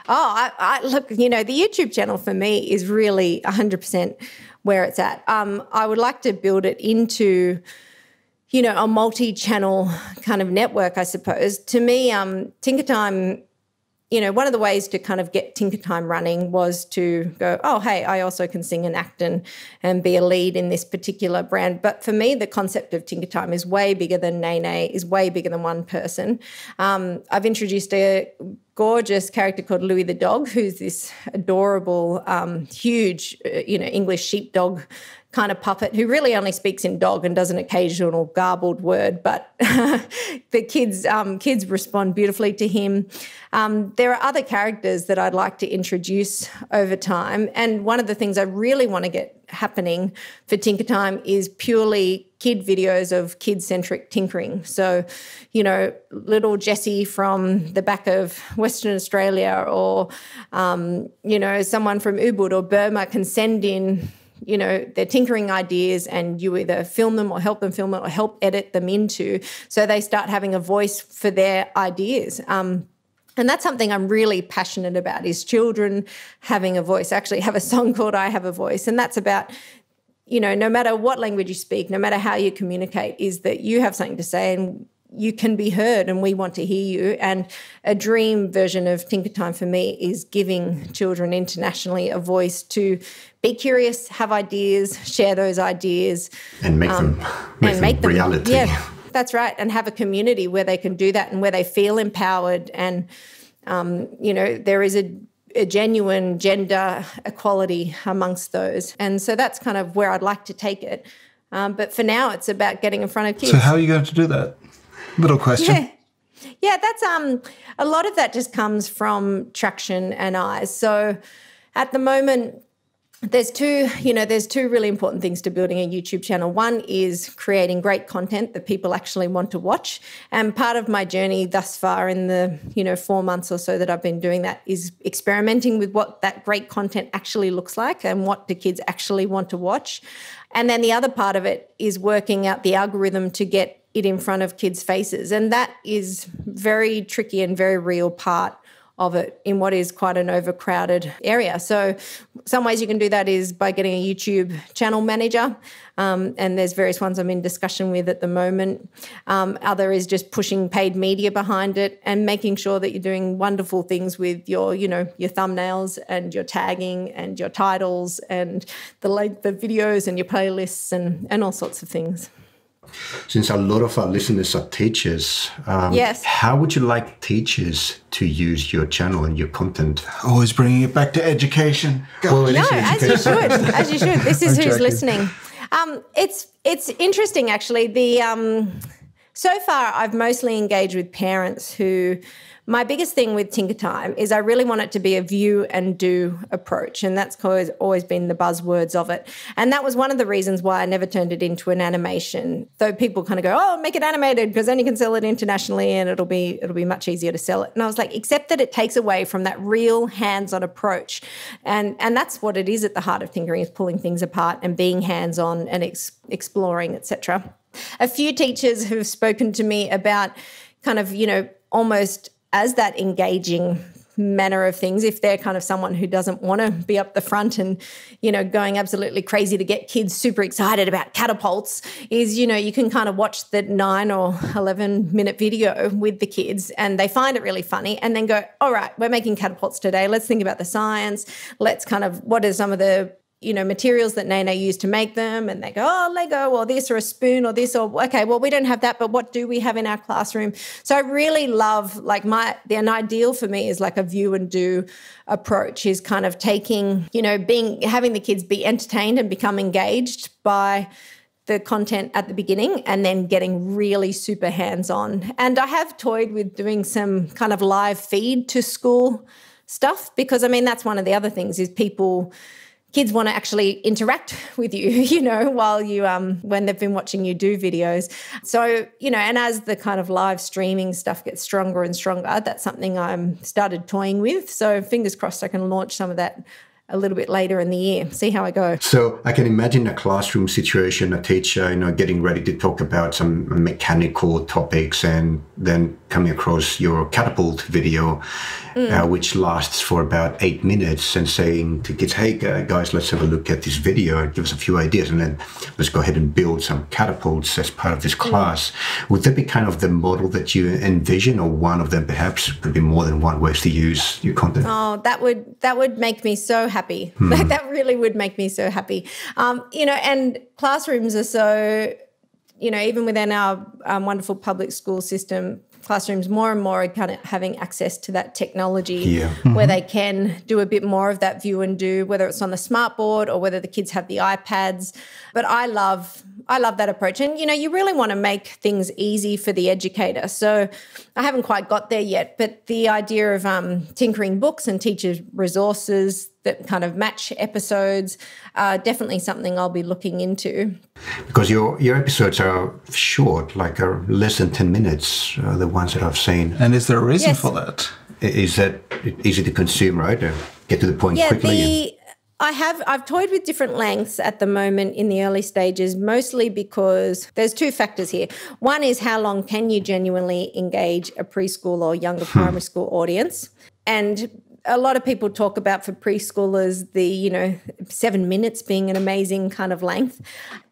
Oh, look, the YouTube channel for me is really 100% where it's at. I would like to build it into, a multi-channel kind of network, I suppose. To me, Tinkertime, one of the ways to kind of get Tinkertime running was to go, oh, hey, I also can sing and act and be a lead in this particular brand. But for me, the concept of Tinkertime is way bigger than Nene, is way bigger than one person. I've introduced a gorgeous character called Louie the Dog, who's this adorable, huge, English sheepdog kind of puppet who really only speaks in dog and does an occasional garbled word, but the kids respond beautifully to him. There are other characters that I'd like to introduce over time, and one of the things I really want to get happening for Tinkertime is purely kid videos of kid-centric tinkering. So, little Jessie from the back of Western Australia or, someone from Ubud or Burma can send in their tinkering ideas, and you either film them or help them film it or help edit them into, so they start having a voice for their ideas. And that's something I'm really passionate about, is children having a voice. I actually have a song called I Have a Voice, and that's about, no matter what language you speak, no matter how you communicate, is that you have something to say and you can be heard and we want to hear you. And a dream version of Tinkertime for me is giving children internationally a voice to be curious, have ideas, share those ideas. And make them reality. Yeah, That's right. And have a community where they can do that and where they feel empowered. And, there is a genuine gender equality amongst those. And so that's kind of where I'd like to take it. But for now, it's about getting in front of kids. So how are you going to do that? Little question. Yeah, that's a lot of that just comes from traction and eyes. So at the moment, there's two really important things to building a YouTube channel. One is creating great content that people actually want to watch. And part of my journey thus far in the, 4 months or so that I've been doing that is experimenting with what that great content actually looks like and what the kids actually want to watch. And then the other part of it is working out the algorithm to get it in front of kids' faces. And that is very tricky and very real part of it in what is quite an overcrowded area. So some ways you can do that is by getting a YouTube channel manager, and there's various ones I'm in discussion with at the moment. Other is just pushing paid media behind it and making sure that you're doing wonderful things with your thumbnails and your tagging and your titles and the length of videos and your playlists and all sorts of things. Since a lot of our listeners are teachers, yes. How would you like teachers to use your channel and your content? Always bringing it back to education. Well, as you should. This is who's listening. It's interesting, actually. So far, I've mostly engaged with parents who. My biggest thing with Tinkertime is I really want it to be a view and do approach, and that's always been the buzzwords of it. And that was one of the reasons why I never turned it into an animation. Though people kind of go, "Oh, make it animated because then you can sell it internationally and it'll be much easier to sell it." And I was like, except that it takes away from that real hands-on approach, and that's what it is at the heart of tinkering, is pulling things apart and being hands-on and exploring, etc. A few teachers have spoken to me about kind of almost as that engaging manner of things, if they're kind of someone who doesn't want to be up the front and, going absolutely crazy to get kids super excited about catapults, is, you can kind of watch the 9 or 11 minute video with the kids and they find it really funny and then go, all right, we're making catapults today. Let's think about the science. Let's kind of, what are some of the materials that Nene used to make them, and they go, oh, Lego or this or a spoon or this, or okay, well, we don't have that, but what do we have in our classroom? So I really love, an ideal for me is like a view and do approach, is kind of taking, having the kids be entertained and become engaged by the content at the beginning and then getting really super hands-on. And I have toyed with doing some kind of live feed to school stuff because, that's one of the other things is kids want to actually interact with you, while you, when they've been watching you do videos. So, and as the kind of live streaming stuff gets stronger and stronger, that's something I'm started toying with. So fingers crossed I can launch some of that a little bit later in the year, see how I go. So I can imagine a classroom situation, a teacher, getting ready to talk about some mechanical topics and then coming across your catapult video, which lasts for about 8 minutes, and saying to kids, hey guys, let's have a look at this video and give us a few ideas, and then let's go ahead and build some catapults as part of this class. Would that be kind of the model that you envision, or one of them perhaps? Could be more than one ways to use your content. Oh, that would make me so happy. That really would make me so happy. And classrooms are so, even within our wonderful public school system, classrooms more and more are kind of having access to that technology where they can do a bit more of that view and do, whether it's on the smart board or whether the kids have the iPads. But I love that approach. And, you really want to make things easy for the educator. So I haven't quite got there yet, but the idea of tinkering books and teacher resources that kind of match episodes are definitely something I'll be looking into. Because your episodes are short, are less than 10 minutes, the ones that I've seen. And is there a reason for that? Is that easy to consume, right? Or get to the point quickly? I've toyed with different lengths at the moment in the early stages, mostly because there's two factors here. One is how long can you genuinely engage a preschool or younger primary school audience? And a lot of people talk about for preschoolers the, 7 minutes being an amazing kind of length.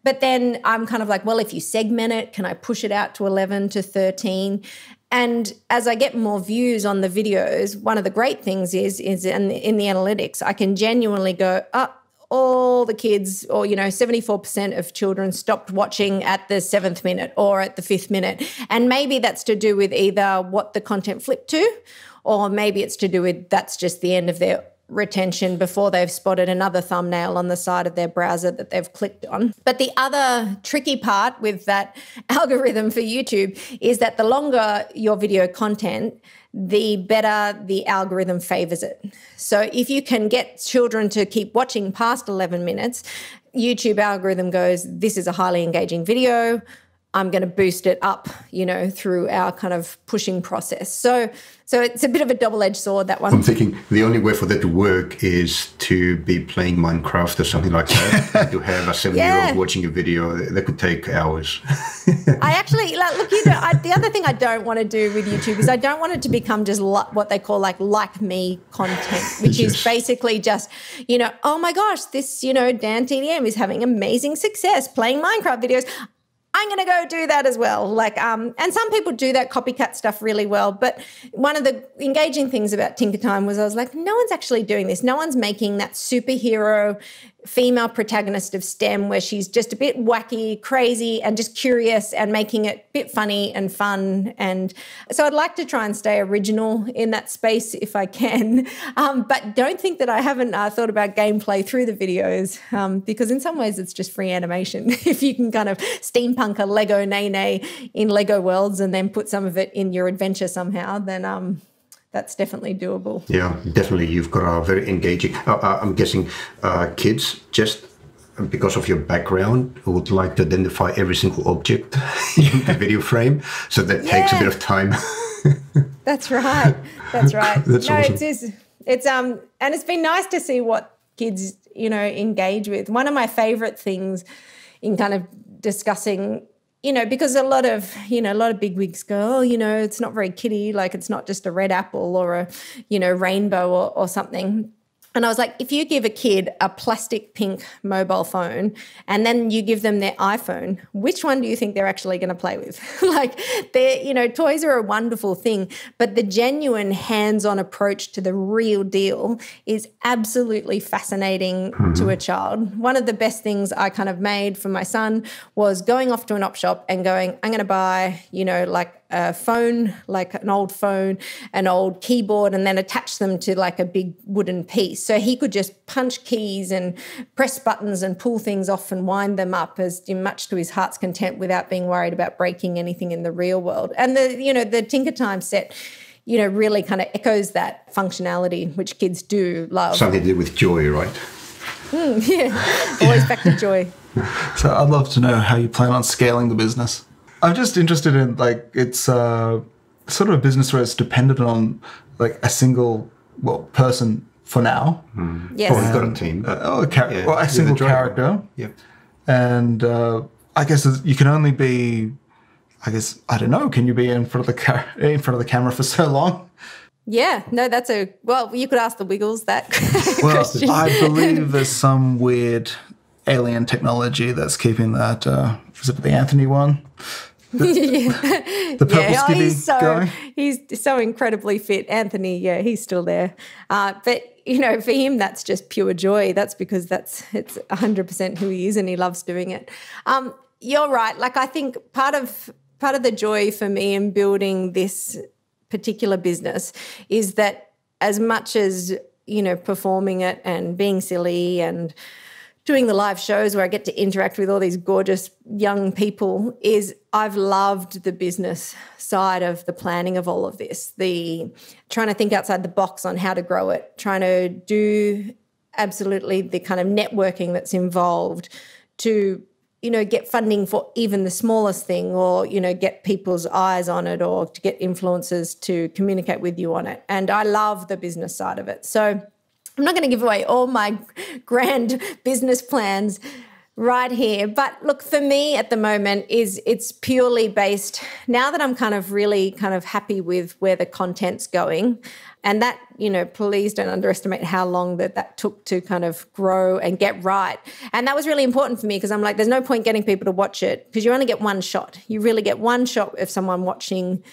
But then I'm kind of like, well, if you segment it, can I push it out to 11 to 13? And as I get more views on the videos, one of the great things is in the analytics, I can genuinely go, all the kids, or, 74% of children stopped watching at the 7th minute or at the 5th minute. And maybe that's to do with either what the content flipped to, or maybe it's to do with that's just the end of their retention before they've spotted another thumbnail on the side of their browser that they've clicked on. But the other tricky part with that algorithm for YouTube is that the longer your video content, the better the algorithm favors it. So if you can get children to keep watching past 11 minutes, YouTube algorithm goes, this is a highly engaging video, I'm going to boost it up, through our kind of pushing process. So it's a bit of a double-edged sword, that one. I'm thinking the only way for that to work is to be playing Minecraft or something like that. To have a 7-year-old watching a video, that could take hours. I actually, the other thing I don't want to do with YouTube is I don't want it to become just what they call like me content, which is basically just, oh my gosh, this, Dan TDM is having amazing success playing Minecraft videos. I'm going to go do that as well. And some people do that copycat stuff really well. But one of the engaging things about Tinkertime was I was like, no one's actually doing this. No one's making that superhero female protagonist of STEM where she's just a bit wacky, crazy, and just curious and making it a bit funny and fun. And so I'd like to try and stay original in that space if I can. But don't think that I haven't thought about gameplay through the videos, because in some ways it's just free animation. If you can kind of steampunk a Lego Nene in Lego Worlds and then put some of it in your adventure somehow, then that's definitely doable. Yeah, definitely. You've got a very engaging, I'm guessing kids, just because of your background, would like to identify every single object in the video frame. So that takes a bit of time. That's right. That's right. That's awesome. It's and it's been nice to see what kids, engage with. One of my favorite things in kind of discussing, because a lot of bigwigs go, it's not very kiddie, like it's not just a red apple or a, rainbow or something. And I was like, if you give a kid a plastic pink mobile phone and then you give them their iPhone, which one do you think they're actually going to play with? Toys are a wonderful thing, but the genuine hands-on approach to the real deal is absolutely fascinating to a child. One of the best things I kind of made for my son was going off to an op shop and going, I'm going to buy, a phone, like an old phone, an old keyboard, and then attach them to like a big wooden piece. So he could just punch keys and press buttons and pull things off and wind them up as much to his heart's content without being worried about breaking anything in the real world. And the Tinkertime set, really kind of echoes that functionality, which kids do love. Something to do with joy, right? Yeah, always back to joy. So I'd love to know how you plan on scaling the business. I'm just interested in, it's sort of a business where it's dependent on, a single, person for now. Yes. Or you've got a team. A single character. Yeah. And I guess you can only be, I don't know, can you be in front of the camera for so long? Yeah, no, you could ask the Wiggles that question. I believe there's some weird alien technology that's keeping that, is it the Anthony one? The purple skinny guy? He's so incredibly fit. Anthony, he's still there. But, for him, that's just pure joy. That's because it's 100% who he is and he loves doing it. You're right. I think part of the joy for me in building this particular business is that as much as, performing it and being silly and doing the live shows where I get to interact with all these gorgeous young people, is I've loved the business side of the planning of all of this, the trying to think outside the box on how to grow it, trying to do absolutely the kind of networking that's involved to, get funding for even the smallest thing, or, get people's eyes on it, or to get influencers to communicate with you on it. And I love the business side of it. So I'm not going to give away all my grand business plans right here. But look, for me at the moment it's purely based, now that I'm kind of really kind of happy with where the content's going, and that, please don't underestimate how long that took to kind of grow and get right. And that was really important for me, because I'm like, there's no point getting people to watch it because you only get one shot. You really get one shot of someone watching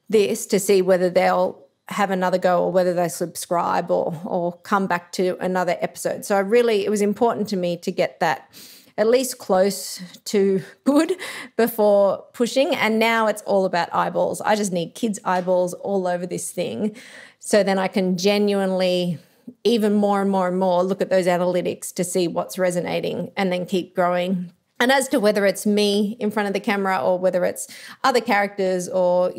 this to see whether they'll have another go or whether they subscribe or come back to another episode. So it was important to me to get that at least close to good before pushing. And now it's all about eyeballs. I just need kids' eyeballs all over this thing. So then I can genuinely even more and more and more look at those analytics to see what's resonating and then keep growing. And as to whether it's me in front of the camera or whether it's other characters or,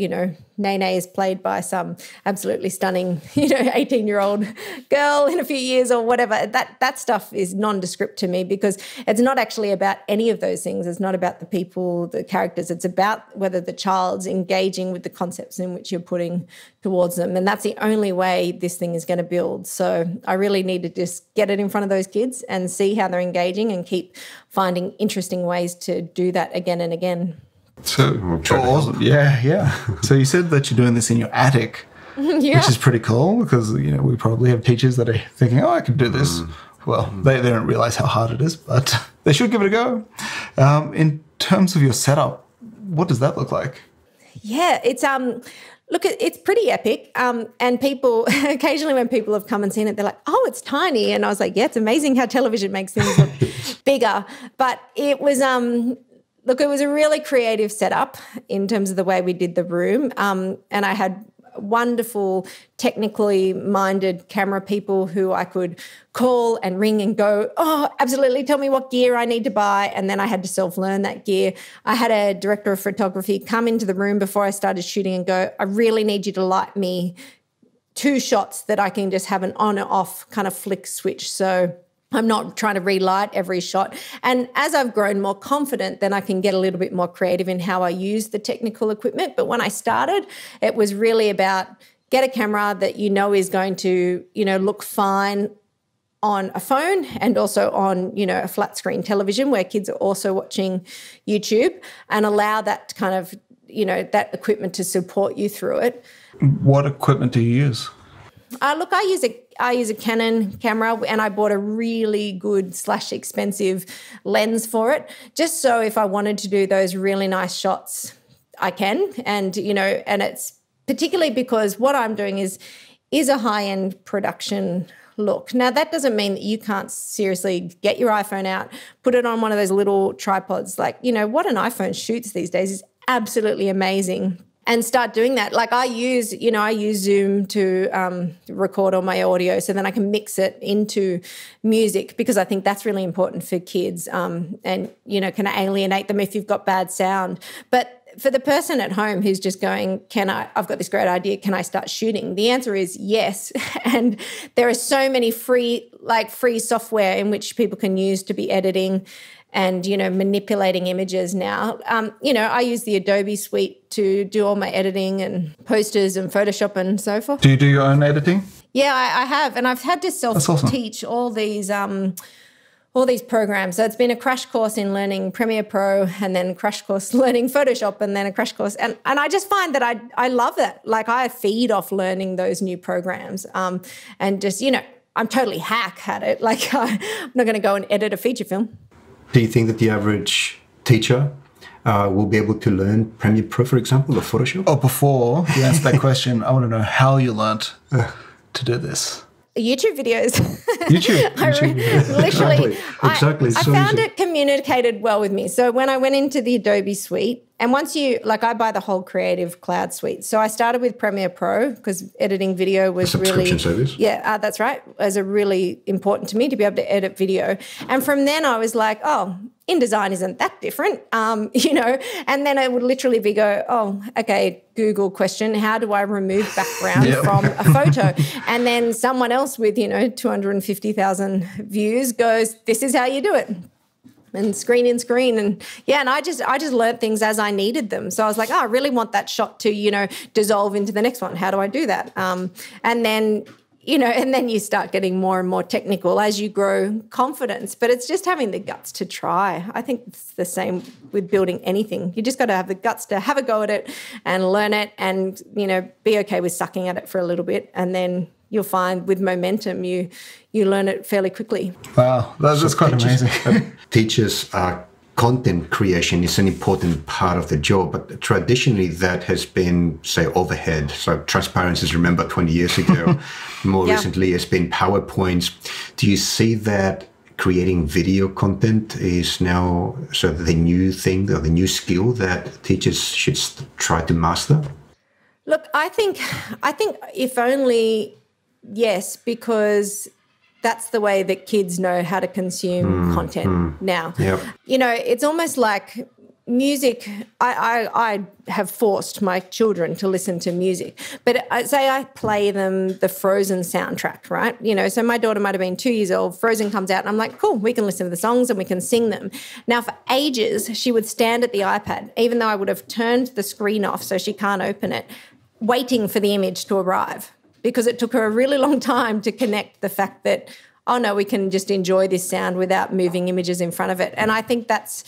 Nene is played by some absolutely stunning, 18-year-old girl in a few years or whatever, that stuff is nondescript to me because it's not actually about any of those things. It's not about the people, the characters. It's about whether the child's engaging with the concepts in which you're putting towards them. And that's the only way this thing is going to build. So I really need to just get it in front of those kids and see how they're engaging and keep finding interesting ways to do that again and again. So awesome. Yeah. So you said that you're doing this in your attic, which is pretty cool because, we probably have teachers that are thinking, I could do this. Well, they don't realize how hard it is, but they should give it a go. In terms of your setup, what does that look like? Yeah, it's it's pretty epic. And people, occasionally when people have come and seen it, they're like, oh, it's tiny. And I was like, yeah, it's amazing how television makes things look bigger. But it was, it was a really creative setup in terms of the way we did the room. And I had wonderful, technically minded camera people who I could call and ring and go, oh, absolutely, tell me what gear I need to buy. And then I had to self-learn that gear. I had a director of photography come into the room before I started shooting and go, I really need you to light me 2 shots that I can just have an on and off kind of flick switch. So I'm not trying to relight every shot. And as I've grown more confident, then I can get a little bit more creative in how I use the technical equipment. But when I started, it was really about get a camera that is going to, look fine on a phone and also on, a flat screen television where kids are also watching YouTube and allow that kind of, that equipment to support you through it. What equipment do you use? I use a Canon camera and I bought a really good / expensive lens for it, just so if I wanted to do those really nice shots, I can. And, and it's particularly because what I'm doing is a high-end production look. Now, that doesn't mean that you can't seriously get your iPhone out, put it on one of those little tripods. Like, what an iPhone shoots these days is absolutely amazing. And start doing that. Like I use Zoom to record all my audio so then I can mix it into music because I think that's really important for kids and, can alienate them if you've got bad sound. But for the person at home who's just going, I've got this great idea, can I start shooting? The answer is yes. And there are so many free software in which people can use to be editing and, manipulating images now. I use the Adobe suite to do all my editing and posters and Photoshop and so forth. Do you do your own editing? Yeah, I have. And I've had to self-teach all these programs. So it's been a crash course in learning Premiere Pro and then a crash course learning Photoshop and then a crash course. And I just find that I love that. Like I feed off learning those new programs and just, I'm totally hack at it. Like I'm not going to go and edit a feature film. Do you think that the average teacher will be able to learn Premiere Pro, for example, or Photoshop? Oh, before you answer that question, I want to know how you learnt to do this. YouTube videos. Literally. Exactly. I found it communicated well with me. So when I went into the Adobe suite, and once I buy the whole Creative Cloud suite. So I started with Premiere Pro because editing video was subscription service. Yeah, that's right. It was really important to me to be able to edit video. And from then I was like, oh, InDesign isn't that different, and then it would literally be okay, Google question, how do I remove background from a photo? And then someone else with, 250,000 views goes, this is how you do it. And screen in screen. And I just learned things as I needed them. So I was like, I really want that shot to, dissolve into the next one. How do I do that? And then you start getting more and more technical as you grow confidence. But it's just having the guts to try. I think it's the same with building anything. You just got to have the guts to have a go at it and learn it and, be okay with sucking at it for a little bit. And then you'll find with momentum you learn it fairly quickly. Wow, that's quite amazing. Teachers are content creation is an important part of the job, but traditionally that has been, say, overhead. So transparency, remember 20 years ago, more recently it's been PowerPoints. Do you see that creating video content is now sort of the new thing or the new skill that teachers should try to master? Look, I think if only, yes, because that's the way that kids know how to consume content now. Yep. You know, it's almost like music. I have forced my children to listen to music, but say I play them the Frozen soundtrack, right? You know, so my daughter might have been 2 years old. Frozen comes out and I'm like, cool, we can listen to the songs and we can sing them. Now, for ages, she would stand at the iPad, even though I would have turned the screen off so she can't open it, waiting for the image to arrive, because it took her a really long time to connect the fact that, oh, no, we can just enjoy this sound without moving images in front of it. And I think that's,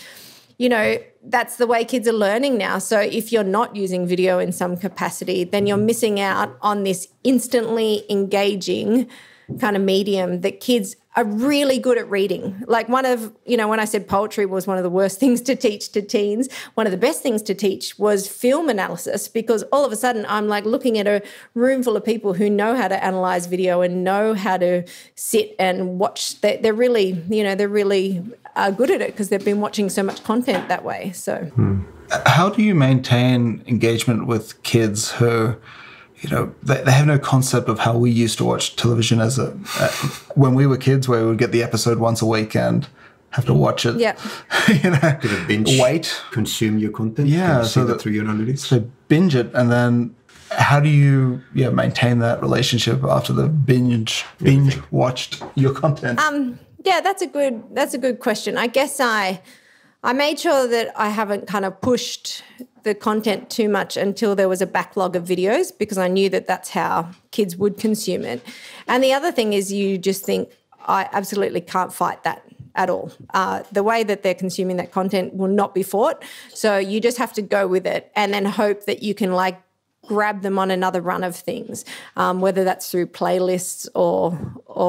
you know, that's the way kids are learning now. So if you're not using video in some capacity, then you're missing out on this instantly engaging kind of medium that kids are really good at reading. Like one of, you know, when I said poetry was one of the worst things to teach to teens, one of the best things to teach was film analysis, because all of a sudden I'm like looking at a room full of people who know how to analyze video and know how to sit and watch. They're really, you know, they're really good at it because they've been watching so much content that way. So, how do you maintain engagement with kids who, you know, they have no concept of how we used to watch television as when we were kids, where we would get the episode once a week and have to watch it. Yeah. You know, Did it binge wait, consume your content? Yeah, so so that through your analytics. So binge it, and then how do you maintain that relationship after the binge watched your content? Yeah, that's a good question. I guess I made sure that I haven't kind of pushed the content too much until there was a backlog of videos, because I knew that that's how kids would consume it. And the other thing is, you just think, I absolutely can't fight that at all. The way that they're consuming that content will not be fought. So you just have to go with it and then hope that you can like grab them on another run of things, whether that's through playlists or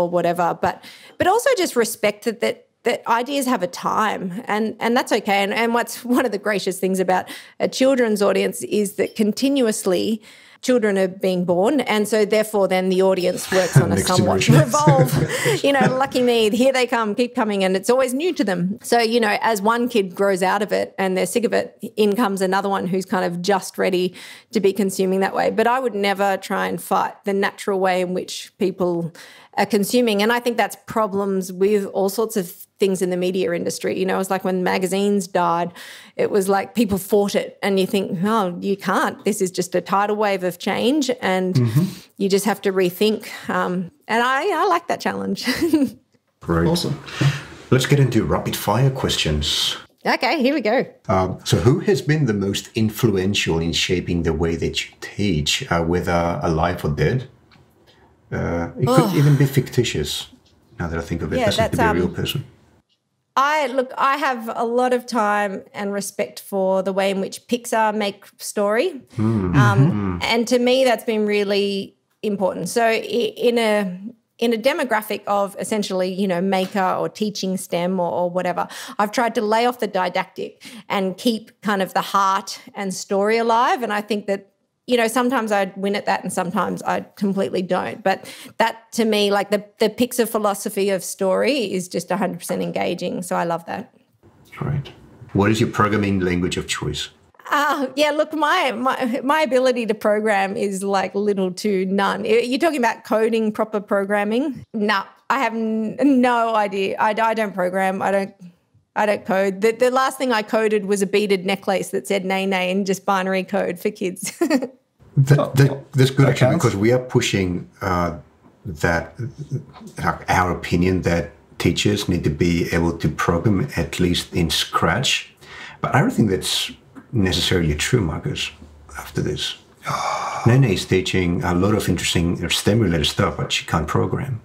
whatever. But also just respect that ideas have a time, and that's okay. And what's one of the gracious things about a children's audience is that continuously children are being born, and so therefore then the audience works on a somewhat revolve. You know, lucky me, here they come, keep coming, and it's always new to them. So, you know, as one kid grows out of it and they're sick of it, in comes another one who's kind of just ready to be consuming that way. But I would never try and fight the natural way in which people are consuming. And I think that's problems with all sorts of things in the media industry. You know, it's like when magazines died, it was like people fought it, and you think, oh, you can't. This is just a tidal wave of change, and you just have to rethink. And I like that challenge. Great. Awesome. Let's get into rapid fire questions. Okay, here we go. So who has been the most influential in shaping the way that you teach, whether alive or dead? It could even be fictitious, now that I think of it. Doesn't have to be a real person. I have a lot of time and respect for the way in which Pixar make story. And to me, that's been really important. So in a demographic of essentially, you know, maker or teaching STEM or whatever, I've tried to lay off the didactic and keep kind of the heart and story alive. And I think that, you know, sometimes I win at that and sometimes I completely don't. But that, to me, like the Pixar philosophy of story is just 100% engaging. So I love that. Great. What is your programming language of choice? Yeah, look, my ability to program is like little to none. You're talking about coding, proper programming? No, I have no idea. I don't program. I don't code. The last thing I coded was a beaded necklace that said nay, nay, and just binary code for kids. That's good, actually, because we are pushing that our opinion that teachers need to be able to program at least in Scratch. But I don't think that's necessarily true, Marcus, after this. Nene is teaching a lot of interesting STEM-related stuff, but she can't program.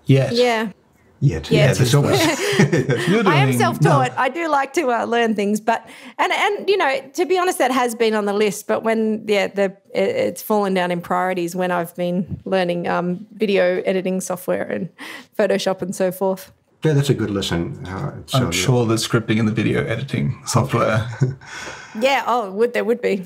Yes. Yeah. Yet. Yeah, there's always. I am self-taught. No. I do like to learn things, but and you know, to be honest, that has been on the list. But when it's fallen down in priorities when I've been learning video editing software and Photoshop and so forth. Yeah, that's a good lesson. I'm sure there's scripting in the video editing software. Yeah, there would be.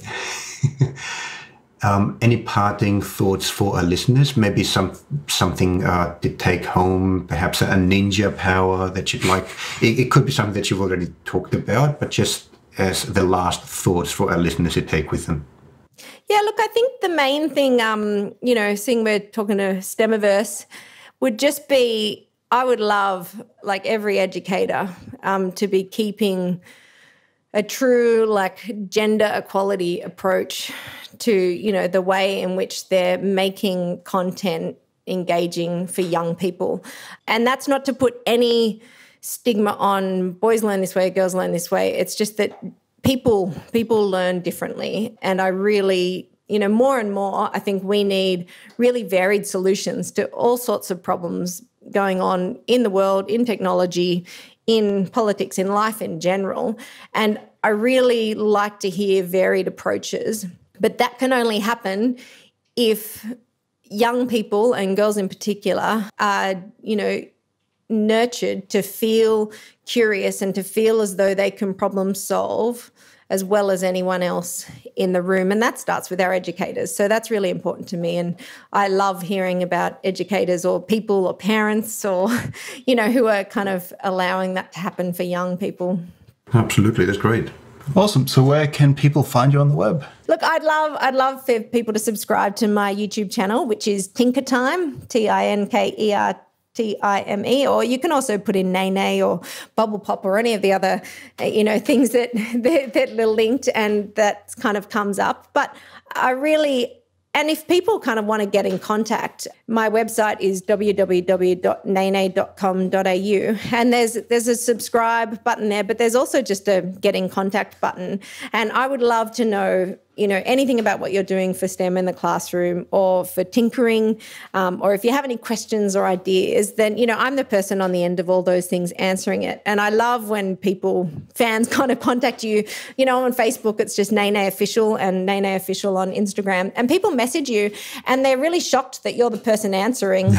Any parting thoughts for our listeners? Maybe something to take home, perhaps a ninja power that you'd like. It could be something that you've already talked about, but just as the last thoughts for our listeners to take with them. Yeah, look, I think the main thing, seeing we're talking to Stemiverse, would just be, I would love, like every educator, to be keeping a true, like, gender equality approach to, the way in which they're making content engaging for young people. And that's not to put any stigma on boys learn this way, girls learn this way. It's just that people learn differently. And I really, more and more, I think we need really varied solutions to all sorts of problems going on in the world, in technology, in politics, in life in general. And I really like to hear varied approaches. But that can only happen if young people, and girls in particular, are, nurtured to feel curious and to feel as though they can problem solve as well as anyone else in the room. And that starts with our educators. So that's really important to me. And I love hearing about educators or people or parents or, who are kind of allowing that to happen for young people. Absolutely. That's great. Awesome. So where can people find you on the web? Look, I'd love for people to subscribe to my YouTube channel, which is Tinkertime, Tinkertime, or you can also put in Nay or Bubble Pop or any of the other, things that are linked and that kind of comes up. But and if people kind of want to get in contact, my website is www.nene.com.au, and there's a subscribe button there, but there's also just a get in contact button. And I would love to know, anything about what you're doing for STEM in the classroom or for tinkering, or if you have any questions or ideas, then, I'm the person on the end of all those things answering it. And I love when fans kind of contact you, on Facebook, it's just Nene Official and Nene Official on Instagram, and people message you and they're really shocked that you're the person answering. And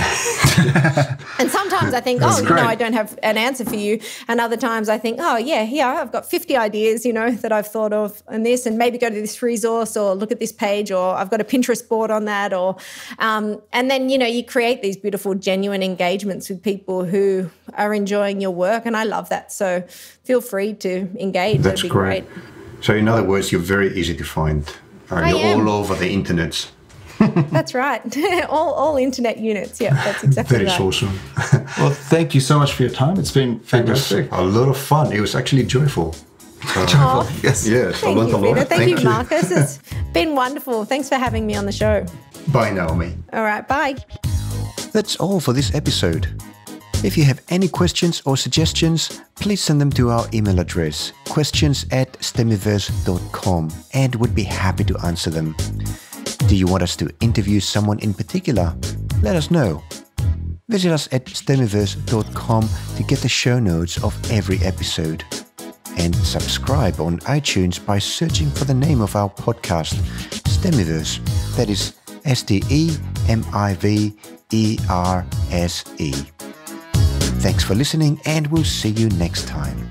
sometimes I think, I don't have an answer for you. And other times I think, I've got 50 ideas, that I've thought of and this, and maybe go to this resource or look at this page, or I've got a Pinterest board on that, or and then you create these beautiful genuine engagements with people who are enjoying your work, and I love that. So feel free to engage. That's That'd be great. So in other words, you're very easy to find. You're all over the internet. That's right. all internet units. Yeah, that's exactly right. That is awesome. Well, thank you so much for your time. It's been fantastic. It was a lot of fun. It was actually joyful. Yes. Yes, I learned a lot. Peter. Thank you, Marcus. It's been wonderful. Thanks for having me on the show. Bye, Naomi. All right, bye. That's all for this episode. If you have any questions or suggestions, please send them to our email address, questions@stemiverse.com, and we'd be happy to answer them. Do you want us to interview someone in particular? Let us know. Visit us at stemiverse.com to get the show notes of every episode. And subscribe on iTunes by searching for the name of our podcast, Stemiverse. That is Stemiverse. Thanks for listening, and we'll see you next time.